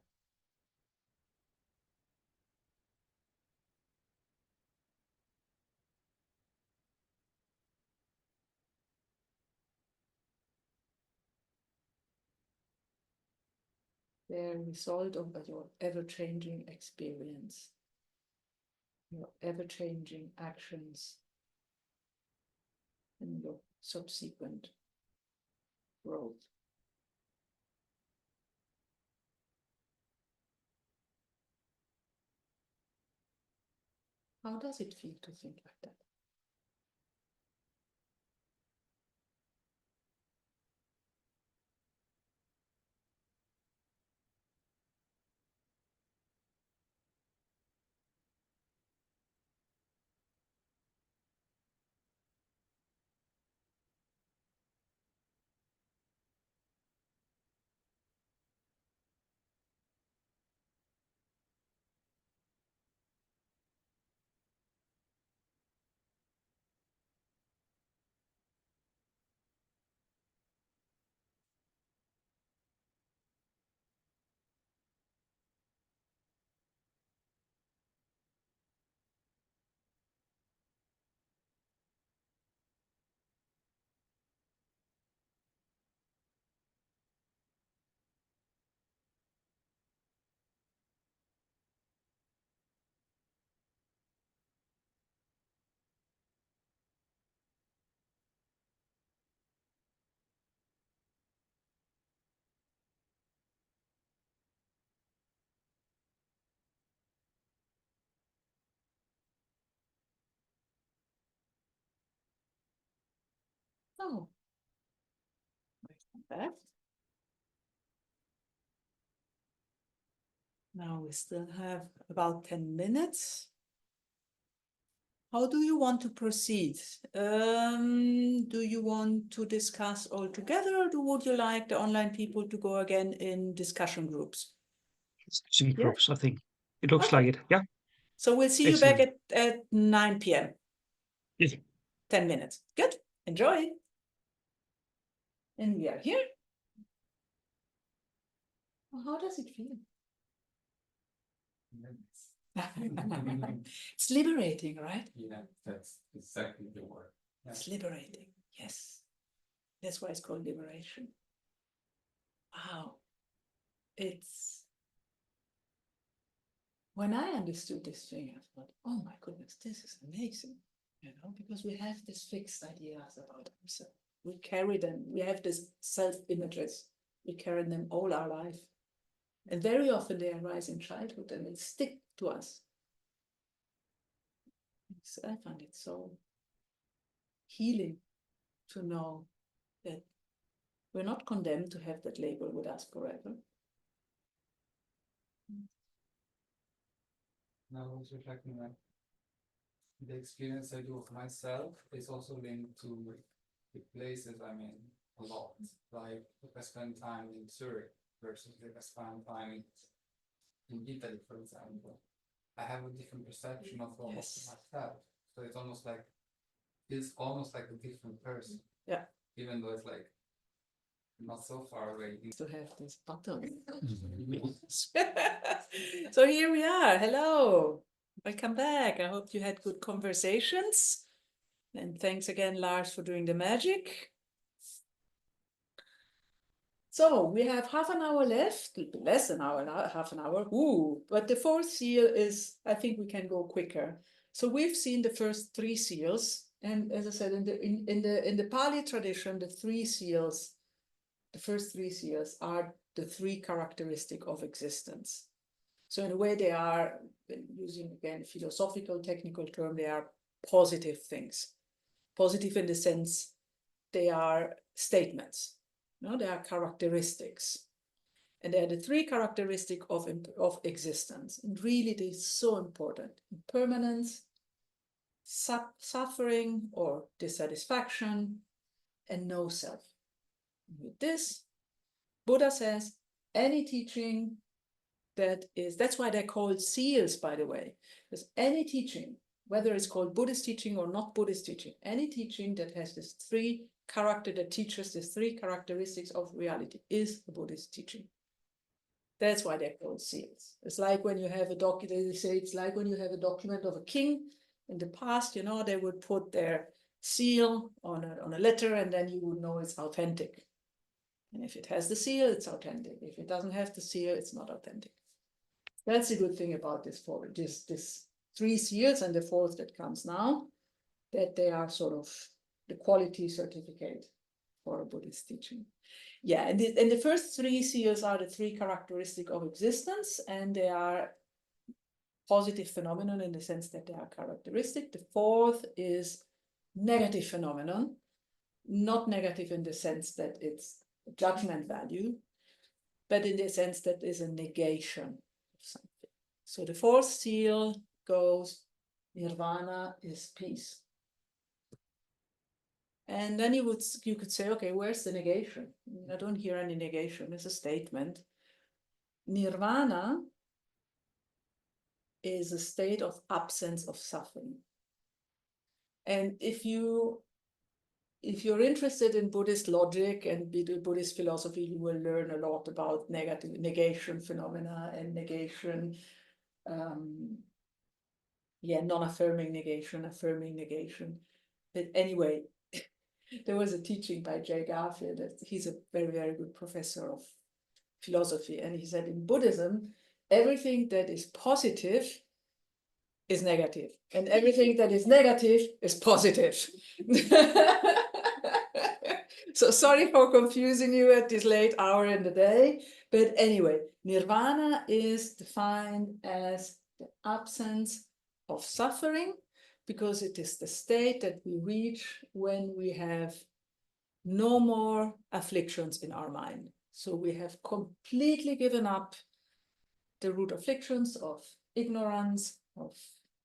They're a result of your ever-changing experience, your ever-changing actions, and your subsequent growth. How does it feel to think like that? Oh, like that. Now we still have about 10 minutes. How do you want to proceed? Do you want to discuss all together, or would you like the online people to go again in discussion groups? Discussion Yeah. groups, I think. It looks Okay. like it. Yeah. So we'll see you back at 9 p.m. Yes. 10 minutes. Good. Enjoy. And we are here. Well, how does it feel? It's liberating, right? Yeah, that's exactly the word. Yeah. It's liberating. Yes. That's why it's called liberation. Wow. It's when I understood this thing, I thought, oh my goodness, this is amazing. You know, because we have these fixed ideas about ourselves. We carry them. We have these self-images. We carry them all our life. And very often they arise in childhood and they stick to us. So I find it so healing to know that we're not condemned to have that label with us forever. Now I was reflecting that the experience I do of myself is also linked to the places I'm in a lot. Like if I spend time in Zurich versus if I spend time in Italy, for example, I have a different perception of almost myself. So it's almost like a different person. Yeah. Even though it's like not so far away. To have this button. So here we are. Hello. Welcome back. I hope you had good conversations. And thanks again, Lars, for doing the magic. So we have half an hour left, less than half an hour. Ooh, but the fourth seal is, I think we can go quicker. So we've seen the first 3 seals. And as I said, in the Pali tradition, the 3 seals, the first 3 seals are the 3 characteristics of existence. So in a way they are, using again philosophical technical term, they are positive things. Positive in the sense they are statements. No, they are characteristics. And they are the 3 characteristics of existence. And really it is so important. Impermanence, suffering or dissatisfaction, and no self. With this, Buddha says any teaching that's why they're called seals, by the way, because any teaching, whether it's called Buddhist teaching or not Buddhist teaching, any teaching that has this 3 that teaches these 3 characteristics of reality is a Buddhist teaching. That's why they're called seals. It's like when you have a document, they say it's like when you have a document of a king. In the past, you know, they would put their seal on a letter and then you would know it's authentic. And if it has the seal, it's authentic. If it doesn't have the seal, it's not authentic. That's the good thing about this 3 seals and the 4th that comes now, that they are sort of the quality certificate for a Buddhist teaching. Yeah, and the first 3 seals are the 3 characteristics of existence, and they are positive phenomenon in the sense that they are characteristic. The 4th is negative phenomenon, not negative in the sense that it's judgment value, but in the sense that is a negation of something. So the 4th seal goes, Nirvana is peace. And then you could say, okay, where's the negation? I don't hear any negation. It's a statement. Nirvana is a state of absence of suffering. And if you're interested in Buddhist logic and Buddhist philosophy, you will learn a lot about negation phenomena and negation, non-affirming negation, affirming negation. But anyway, there was a teaching by Jay Garfield. He's a very, very good professor of philosophy. And he said in Buddhism, everything that is positive is negative. And everything that is negative is positive. So sorry for confusing you at this late hour in the day. But anyway, Nirvana is defined as the absence of suffering, because it is the state that we reach when we have no more afflictions in our mind. So we have completely given up the root afflictions of ignorance, of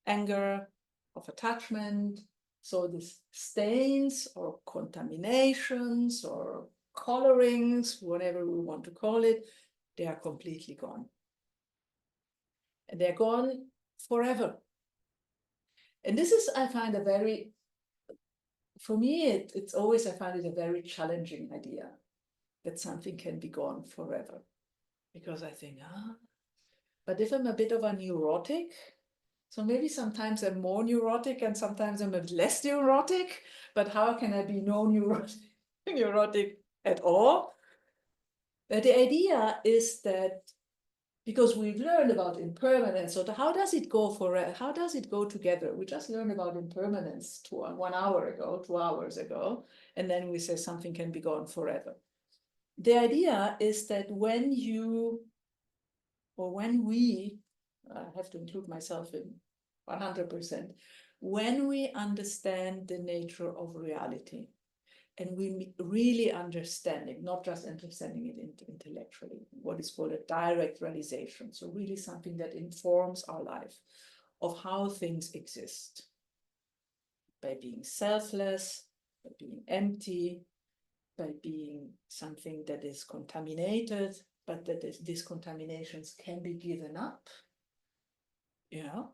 anger, of attachment. So these stains or contaminations or colorings, whatever we want to call it, they are completely gone. And they're gone forever. And this is, I find, a very for me, it's always, I find it a very challenging idea that something can be gone forever. Because I think, but if I'm a bit of a neurotic, so maybe sometimes I'm more neurotic and sometimes I'm a bit less neurotic, but how can I be no neurotic at all? But the idea is that because we've learned about impermanence, so how does it go how does it go together? We just learned about impermanence 1 hour ago, 2 hours ago, and then we say something can be gone forever. The idea is that when we, I have to include myself in 100%, when we understand the nature of reality, and we really understanding, not just understanding it intellectually, what is called a direct realization. So really something that informs our life of how things exist. By being selfless, by being empty, by being something that is contaminated, but that these contaminations can be given up. You know,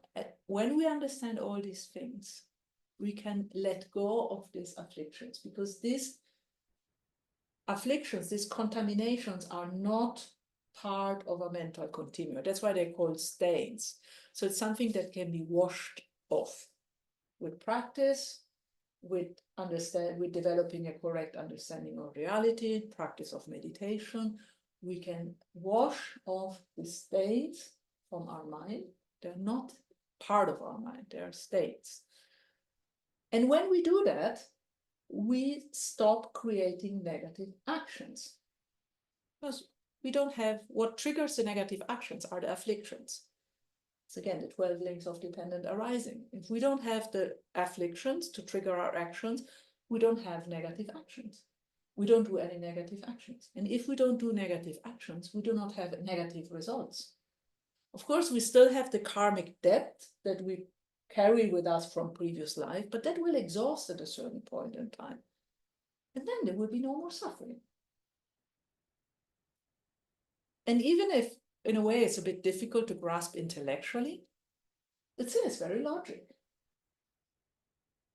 when we understand all these things, we can let go of these afflictions, because these afflictions, these contaminations are not part of a mental continuum. That's why they're called stains. So it's something that can be washed off with practice, with developing a correct understanding of reality, practice of meditation. We can wash off the stains from our mind. They're not part of our mind, they're states. And when we do that, we stop creating negative actions. Because we don't have, what triggers the negative actions are the afflictions. It's again the 12 links of dependent arising. If we don't have the afflictions to trigger our actions, we don't have negative actions. We don't do any negative actions. And if we don't do negative actions, we do not have negative results. Of course, we still have the karmic debt that we carry with us from previous life, but that will exhaust at a certain point in time. And then there will be no more suffering. And even if, in a way, it's a bit difficult to grasp intellectually, it's in its very logic.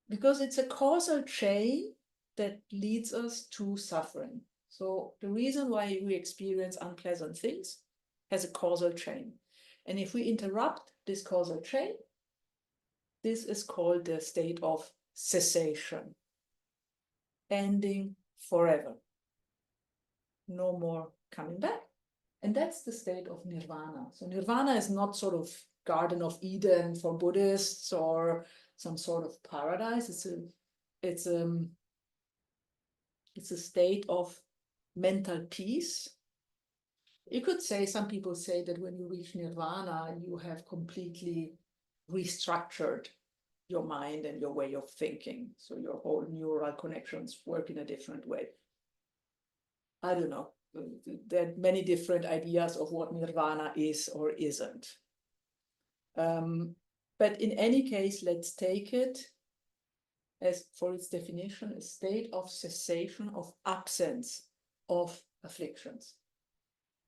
Because it's a causal chain that leads us to suffering. So the reason why we experience unpleasant things has a causal chain. And if we interrupt this causal chain, this is called the state of cessation, ending forever. No more coming back. And that's the state of Nirvana. So Nirvana is not sort of Garden of Eden for Buddhists or some sort of paradise. It's a state of mental peace. You could say, some people say that when you reach Nirvana, you have completely restructured your mind and your way of thinking. So your whole neural connections work in a different way. I don't know. There are many different ideas of what Nirvana is or isn't. But in any case, let's take it as, for its definition, a state of cessation, of absence of afflictions,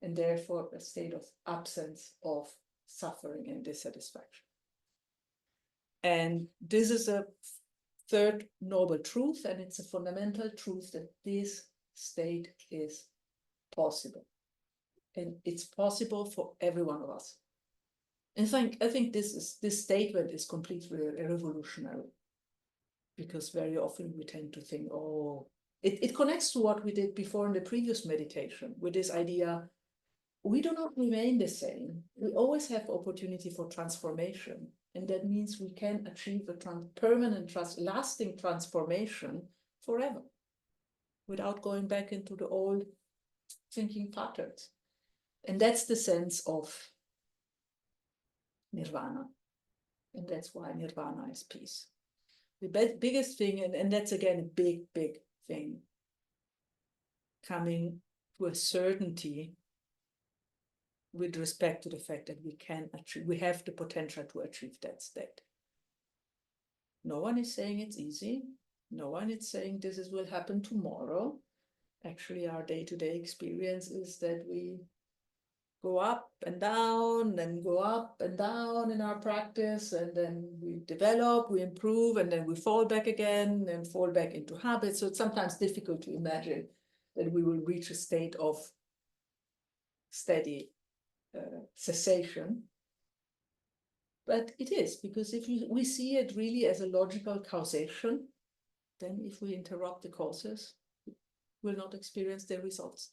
and therefore a state of absence of suffering and dissatisfaction. And this is a third noble truth, and it's a fundamental truth that this state is possible. And it's possible for every one of us. In fact, I think this statement is completely revolutionary, because very often we tend to think, oh, it connects to what we did before in the previous meditation, with this idea, we do not remain the same. We always have opportunity for transformation. And that means we can achieve a permanent, lasting transformation forever, without going back into the old thinking patterns. And that's the sense of Nirvana. And that's why Nirvana is peace. The biggest thing, and that's again a big, big thing, coming to a certainty with respect to the fact that we have the potential to achieve that state. No one is saying it's easy. No one is saying this will happen tomorrow. Actually, our day-to-day experience is that we go up and down, and go up and down in our practice, and then we develop, we improve, and then we fall back again and fall back into habits. So it's sometimes difficult to imagine that we will reach a state of steady cessation. But it is, because if we see it really as a logical causation, then if we interrupt the causes, we'll not experience the results.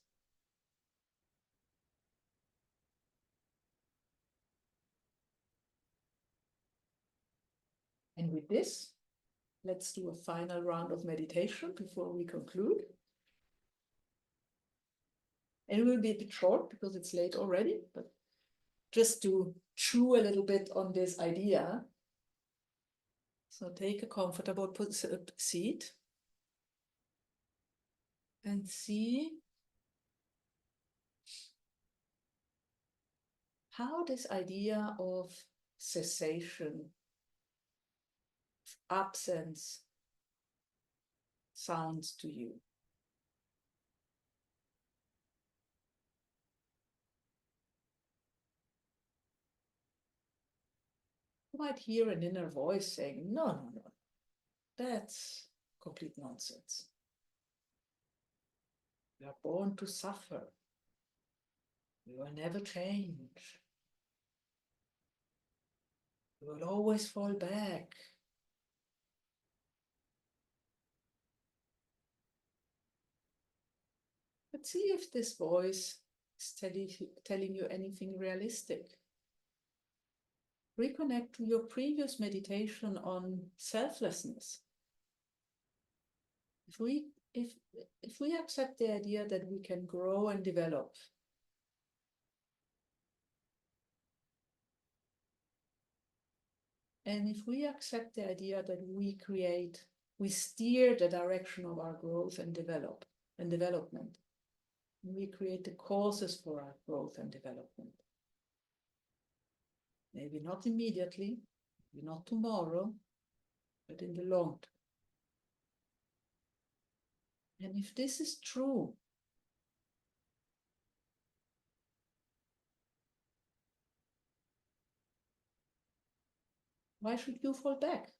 And with this, let's do a final round of meditation before we conclude. And it will be a bit short because it's late already, but just to chew a little bit on this idea. So take a comfortable seat and see how this idea of cessation, absence, sounds to you. You might hear an inner voice saying, no, no, no, that's complete nonsense. We are born to suffer. We will never change. We will always fall back. But see if this voice is telling you anything realistic. Reconnect to your previous meditation on selflessness. If we accept the idea that we can grow and develop, and if we accept the idea that we steer the direction of our growth and development, and we create the causes for our growth and development. Maybe not immediately, maybe not tomorrow, but in the long term. And if this is true, why should you fall back?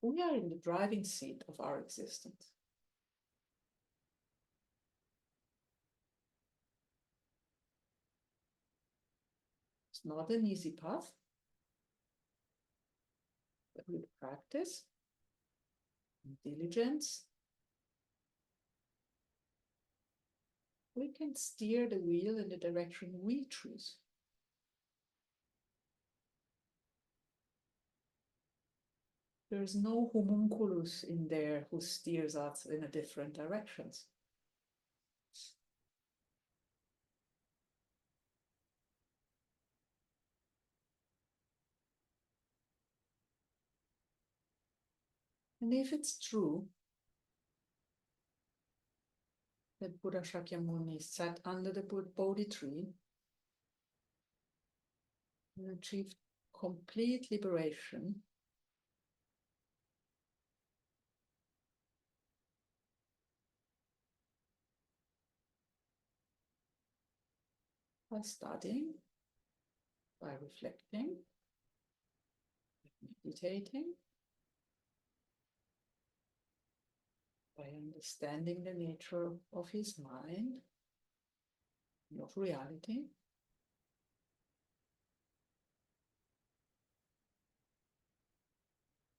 We are in the driving seat of our existence. It's not an easy path, but with practice and diligence, we can steer the wheel in the direction we choose. There is no homunculus in there who steers us in a different directions. And if it's true that Buddha Shakyamuni sat under the Bodhi tree and achieved complete liberation, by studying, by reflecting, meditating, by understanding the nature of his mind and of reality,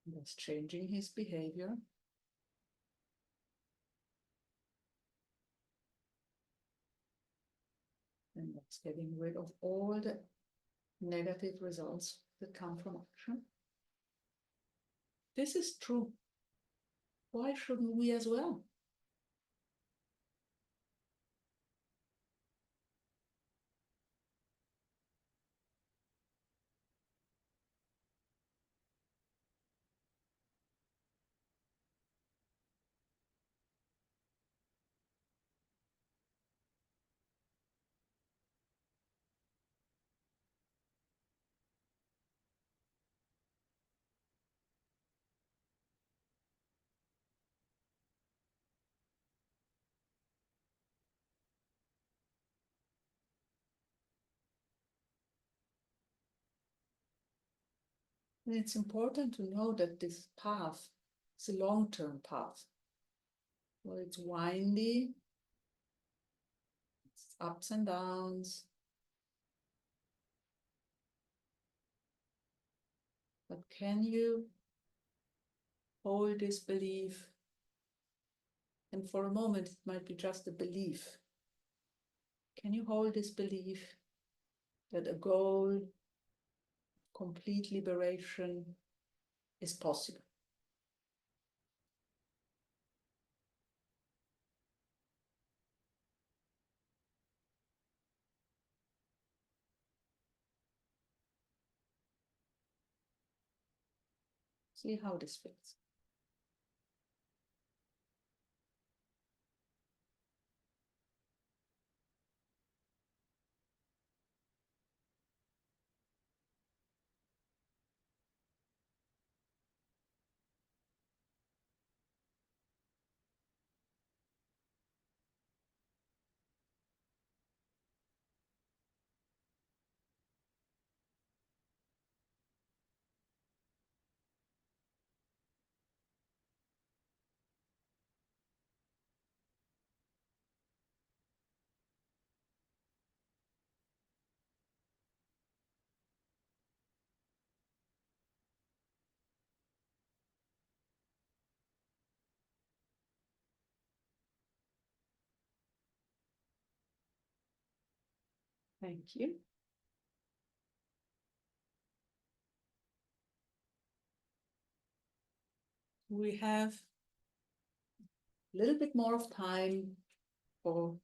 thus changing his behavior, and thus getting rid of all the negative results that come from action. This is true. Why shouldn't we as well? And it's important to know that this path is a long-term path. Well, it's windy, it's ups and downs. But can you hold this belief? And for a moment, it might be just a belief. Can you hold this belief that a goal, complete liberation, is possible? See how this fits. Thank you. We have a little bit more of time for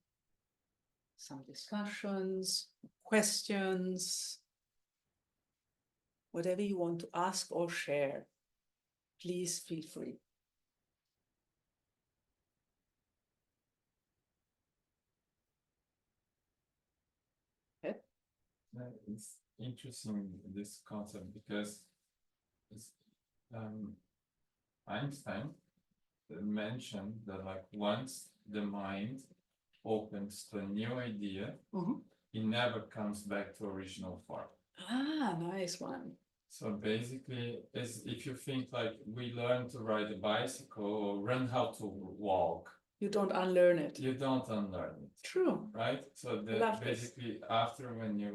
some discussions, questions, whatever you want to ask or share. Please feel free. It's interesting, this concept, because it's, Einstein mentioned that like once the mind opens to a new idea, it never comes back to original form. Ah, nice one. So basically, is if you think like we learn to ride a bicycle or learn how to walk, You don't unlearn it. you don't unlearn it. True. Right? So Love this. basically after when you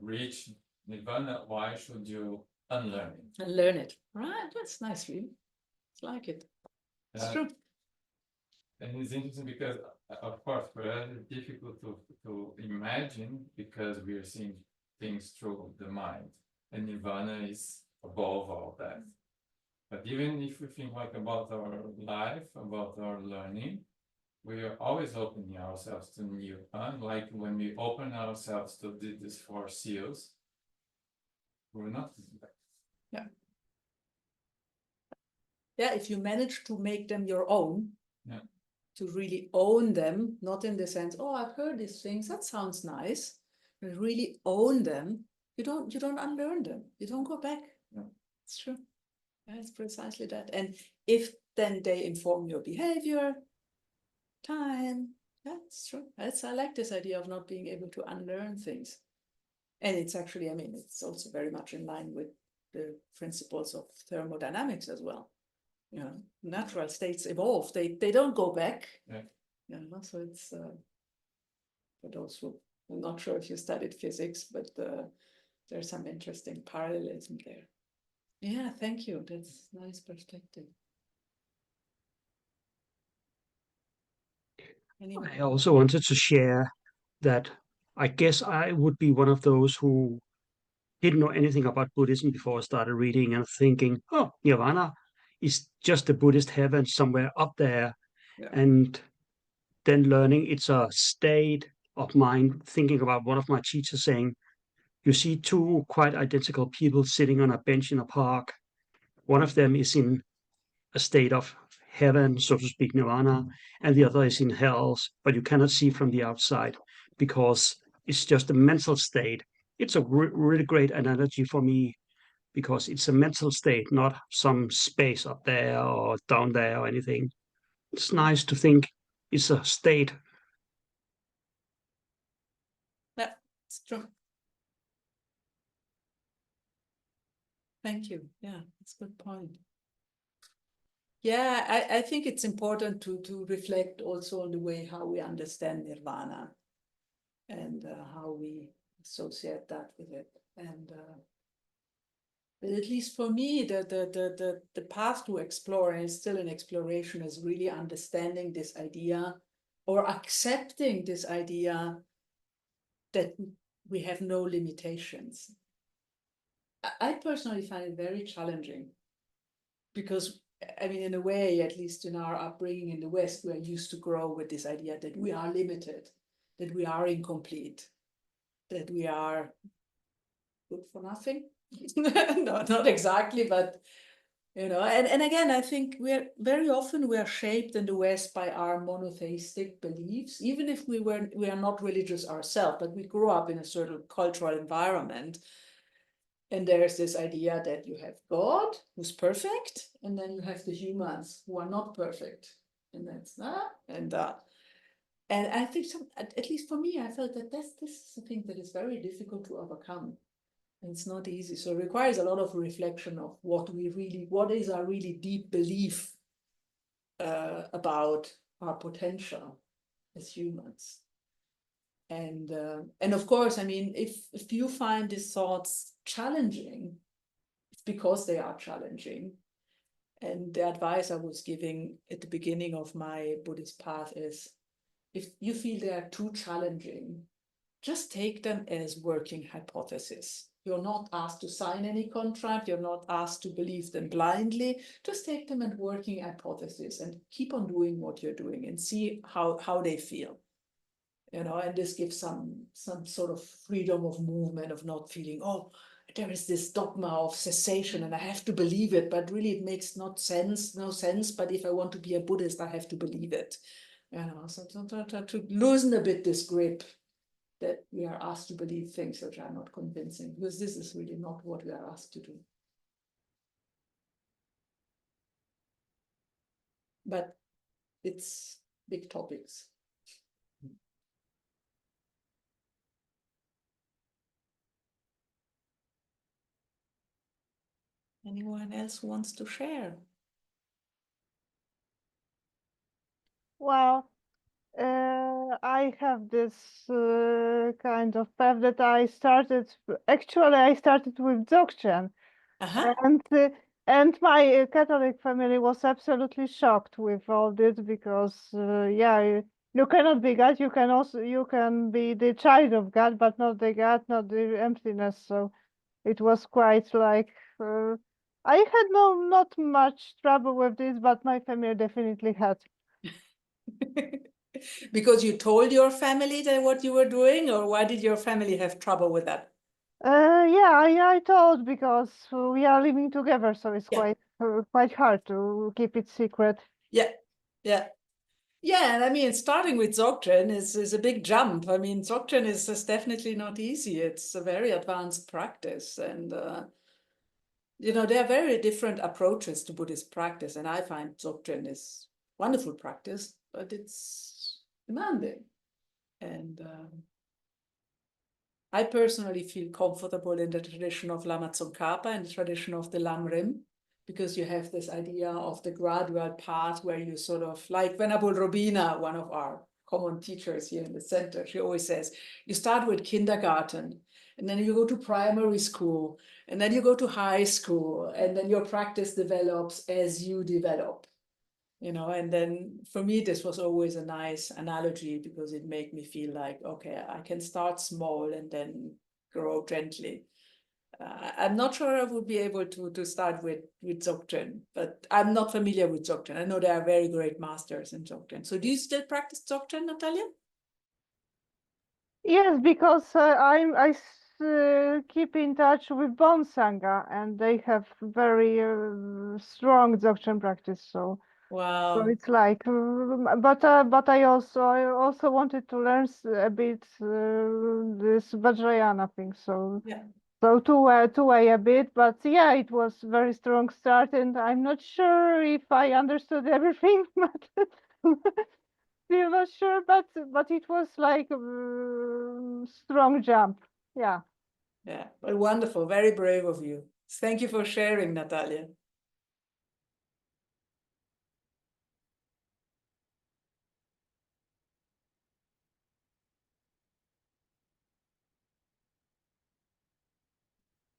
reach Nirvana, why should you unlearn it? And learn it. Right, that's nice, really. It's like it. It's true. And it's interesting because, of course, for us it's difficult to imagine because we are seeing things through the mind, and Nirvana is above all that. But even if we think like about our life, about our learning, we are always opening ourselves to new. Like when we open ourselves to these four seals, we're not. Yeah. Yeah, if you manage to make them your own, Yeah. to really own them, not in the sense, oh, I've heard these things, that sounds nice, but really own them, you don't unlearn them, you don't go back. Yeah. It's true. Yeah, it's precisely that. And if then they inform your behavior, time, that's true. I like this idea of not being able to unlearn things. And it's actually, I mean, it's also very much in line with the principles of thermodynamics as well. You know, natural states evolve, they don't go back. Yeah. You know, so it's for those who, I'm not sure if you studied physics, but there's some interesting parallelism there. Yeah, thank you. That's nice perspective. Anyway. I also wanted to share that I guess I would be one of those who didn't know anything about Buddhism before I started reading and thinking, oh, Nirvana is just a Buddhist heaven somewhere up there. Yeah. And then learning it's a state of mind, thinking about one of my teachers saying, you see two quite identical people sitting on a bench in a park. One of them is in a state of heaven, so to speak, Nirvana, and the other is in hell, but you cannot see from the outside because it's just a mental state. It's a really great analogy for me because it's a mental state, not some space up there or down there or anything. It's nice to think it's a state. Yeah, it's true. Thank you. Yeah, that's a good point. Yeah, I think it's important to reflect also on the way how we understand Nirvana and how we associate that with it. And but at least for me, the path to explore, and it's still an exploration, is really understanding this idea or accepting this idea that we have no limitations. I personally find it very challenging because, I mean, in a way, at least in our upbringing in the West, we are used to grow with this idea that we are limited, that we are incomplete, that we are good for nothing. No, not exactly, but you know, and again, I think we are shaped in the West by our monotheistic beliefs, even if we are not religious ourselves, but we grew up in a certain cultural environment. And there's this idea that you have God, who's perfect, and then you have the humans who are not perfect. And that's and I think at least for me, I felt that this is a thing that is very difficult to overcome. And it's not easy. So it requires a lot of reflection of what is our really deep belief about our potential as humans. And of course, I mean, if you find these thoughts challenging, it's because they are challenging. And the advice I was giving at the beginning of my Buddhist path is, if you feel they are too challenging, just take them as working hypotheses. You're not asked to sign any contract. You're not asked to believe them blindly. Just take them as working hypotheses and keep on doing what you're doing and see how they feel. You know, and this gives some sort of freedom of movement, of not feeling, oh, there is this dogma of cessation and I have to believe it, but really it makes no sense. But if I want to be a Buddhist, I have to believe it. You know, so to loosen a bit this grip that we are asked to believe things which are not convincing, because this is really not what we are asked to do. But it's big topics. Anyone else wants to share? Well, I have this kind of path that I started. Actually, I started with Dzogchen, Uh-huh. and my Catholic family was absolutely shocked with all this because, yeah, you cannot be God. You can be the child of God, but not the God, not the emptiness. So it was quite like. I had not much trouble with this, but my family definitely had. Because you told your family that what you were doing, or why did your family have trouble with that? Yeah, I told because we are living together, so it's Yeah. quite hard to keep it secret. Yeah, and I mean, starting with Dzogchen is a big jump. I mean, Dzogchen is definitely not easy. It's a very advanced practice, and you know, there are very different approaches to Buddhist practice, and I find Dzogchen is wonderful practice, but it's demanding. And I personally feel comfortable in the tradition of Lama Tsongkhapa and the tradition of the Lamrim, because you have this idea of the gradual path where you sort of, like Venerable Robina, one of our common teachers here in the center, she always says, you start with kindergarten, and then you go to primary school, and then you go to high school, and then your practice develops as you develop. You know, and then for me, this was always a nice analogy because it made me feel like, okay, I can start small and then grow gently. I'm not sure I would be able to start with Dzogchen, but I'm not familiar with Dzogchen. I know there are very great masters in Dzogchen. So do you still practice Dzogchen, Natalia? Yes, because I keep in touch with Bon Sangha, and they have very strong Dzogchen practice. So Wow. it's like, but I also wanted to learn a bit this Vajrayana thing. So Yeah. so two-way a bit, but yeah, it was very strong start, and I'm not sure if I understood everything, but still not sure. But it was like strong jump. Yeah. Yeah, but wonderful, very brave of you. Thank you for sharing, Natalia.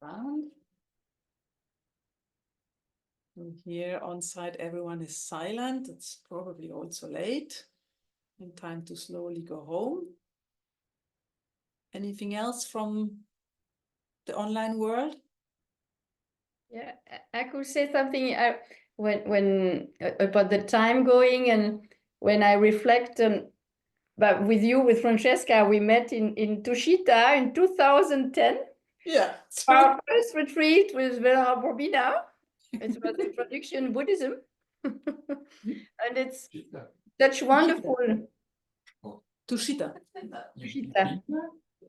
Round. And here on site, everyone is silent. It's probably also late and time to slowly go home. Anything else from the online world? Yeah, I could say something when about the time going, and when I reflect on, but with you, with Francesca, we met in Tushita in 2010. Yeah. Our first retreat with Venerable Robina. It was Introduction Buddhism. And it's such wonderful. Tushita. Tushita.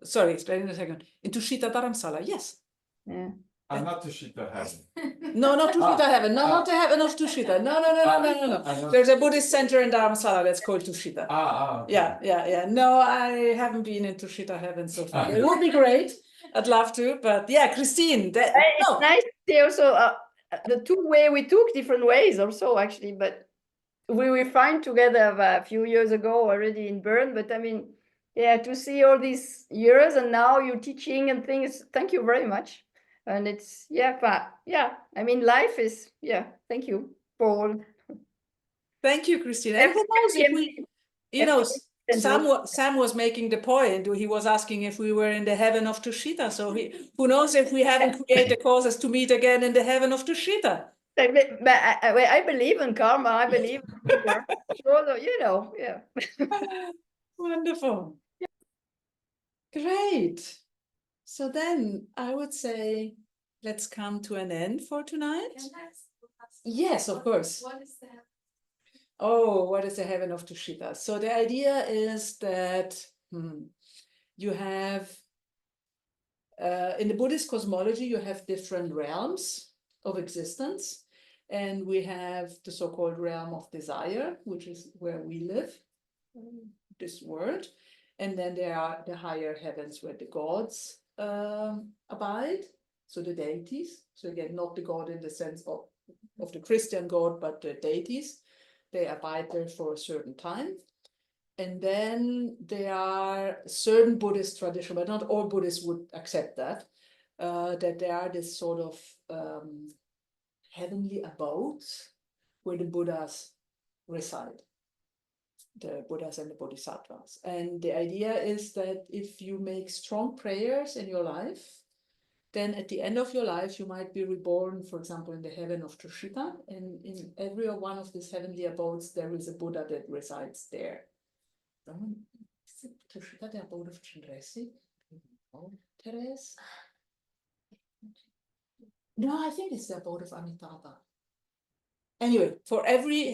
Sorry, explain in a second. In Tushita Dharamsala, yes. Yeah. I'm not Tushita heaven. No, not Tushita heaven. No, not the heaven of Tushita. No. There's a Buddhist center in Dharamsala that's called Tushita. Okay. Yeah. No, I haven't been in Tushita heaven so far. It would be great. I'd love to, but yeah, Christine. It's nice to see also the two way we took different ways also actually, but we were fine together a few years ago already in Bern. But I mean, yeah, to see all these years and now you're teaching and things. Thank you very much. And it's I mean, life is thank you for all. Thank you, Christine. And who knows if we, you know, Sam was making the point. He was asking if we were in the heaven of Tushita. So who knows if we haven't created the causes to meet again in the heaven of Tushita. But I believe in karma. I believe in sure, you know, yeah. Wonderful. Great. So then I would say let's come to an end for tonight. Yes, of course. What is the heaven? Oh, what is the heaven of Tushita? So the idea is that you have, in the Buddhist cosmology, you have different realms of existence. And we have the so-called realm of desire, which is where we live, this world. And then there are the higher heavens where the gods abide, so the deities. So again, not the god in the sense of the Christian god, but the deities. They abide there for a certain time. And then there are certain Buddhist tradition, but not all Buddhists would accept that, that there are this sort of heavenly abodes where the Buddhas reside, the Buddhas and the Bodhisattvas. And the idea is that if you make strong prayers in your life, then at the end of your life, you might be reborn, for example, in the heaven of Tushita. And in every one of these heavenly abodes, there is a Buddha that resides there. Is it Tushita, the abode of Chandresi? Therese? No, I think it's the abode of Amitabha. Anyway, for every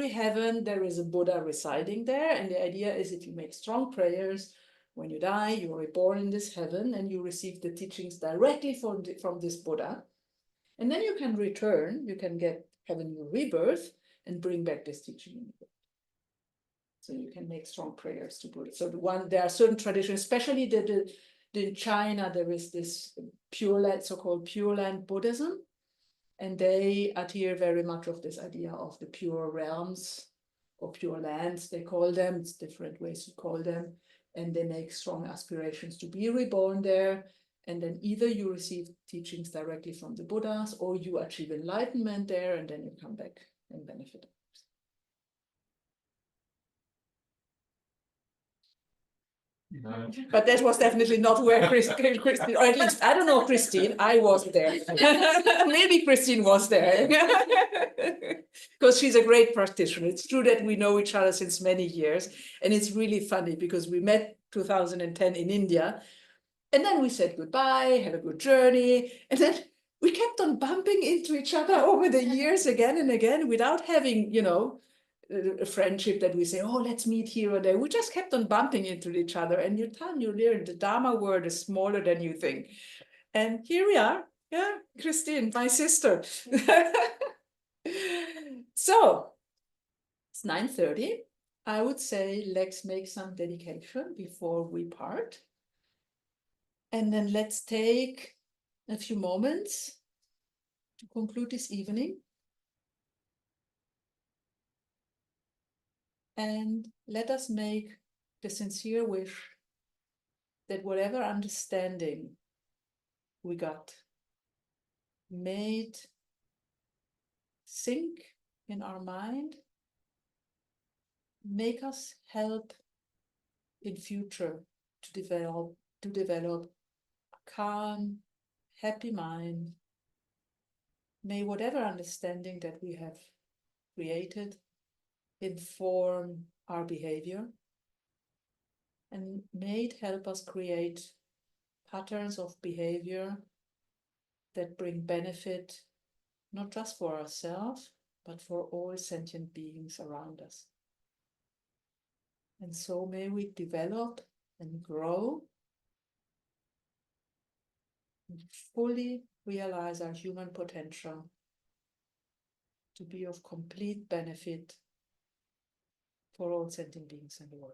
heaven, there is a Buddha residing there. And the idea is if you make strong prayers, when you die, you are reborn in this heaven and you receive the teachings directly from this Buddha. And then you can return, you can have a new rebirth and bring back this teaching in the world. So you can make strong prayers to Buddha. So there are certain traditions, especially in China, there is this so-called Pure Land Buddhism. And they adhere very much of this idea of the pure realms or pure lands, they call them. It's different ways to call them. And they make strong aspirations to be reborn there. And then either you receive teachings directly from the Buddhas or you achieve enlightenment there and then you come back and benefit. No. But that was definitely not where Christine, or at least, I don't know, Christine, I wasn't there. Maybe Christine was there. Because she's a great practitioner. It's true that we know each other since many years. And it's really funny because we met 2010 in India. And then we said goodbye, have a good journey. And then we kept on bumping into each other over the years again and again without having, a friendship that we say, oh, let's meet here or there. We just kept on bumping into each other. And you learn the Dharma world is smaller than you think. And here we are. Yeah, Christine, my sister. So it's 9:30. I would say let's make some dedication before we part. And then let's take a few moments to conclude this evening. And let us make the sincere wish that whatever understanding we got made sink in our mind, make us help in future to develop a calm, happy mind. May whatever understanding that we have created inform our behavior, and may it help us create patterns of behavior that bring benefit not just for ourselves, but for all sentient beings around us. And so may we develop and grow and fully realize our human potential to be of complete benefit for all sentient beings in the world.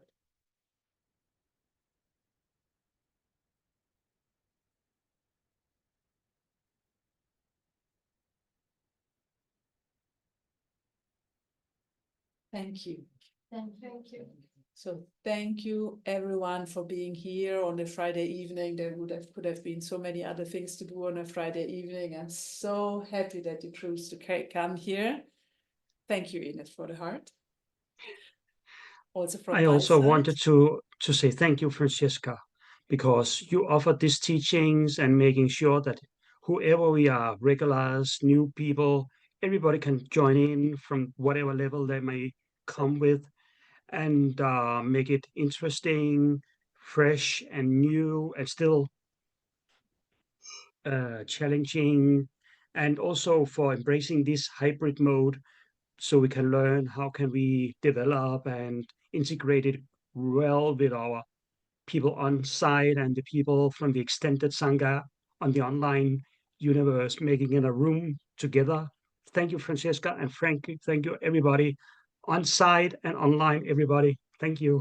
Thank you. Thank you. So thank you everyone for being here on a Friday evening. There could have been so many other things to do on a Friday evening. I'm so happy that you chose to come here. Thank you, Ines, for the heart. Also from I my also side. wanted to say thank you, Francesca, because you offered these teachings and making sure that whoever we are, regulars, new people, everybody can join in from whatever level they may come with, and make it interesting, fresh, and new, and still challenging, and also for embracing this hybrid mode, so we can learn how can we develop and integrate it well with our people on site and the people from the extended Sangha on the online universe, making in a room together. Thank you, Francesca, and thank you everybody on site and online, everybody. Thank you.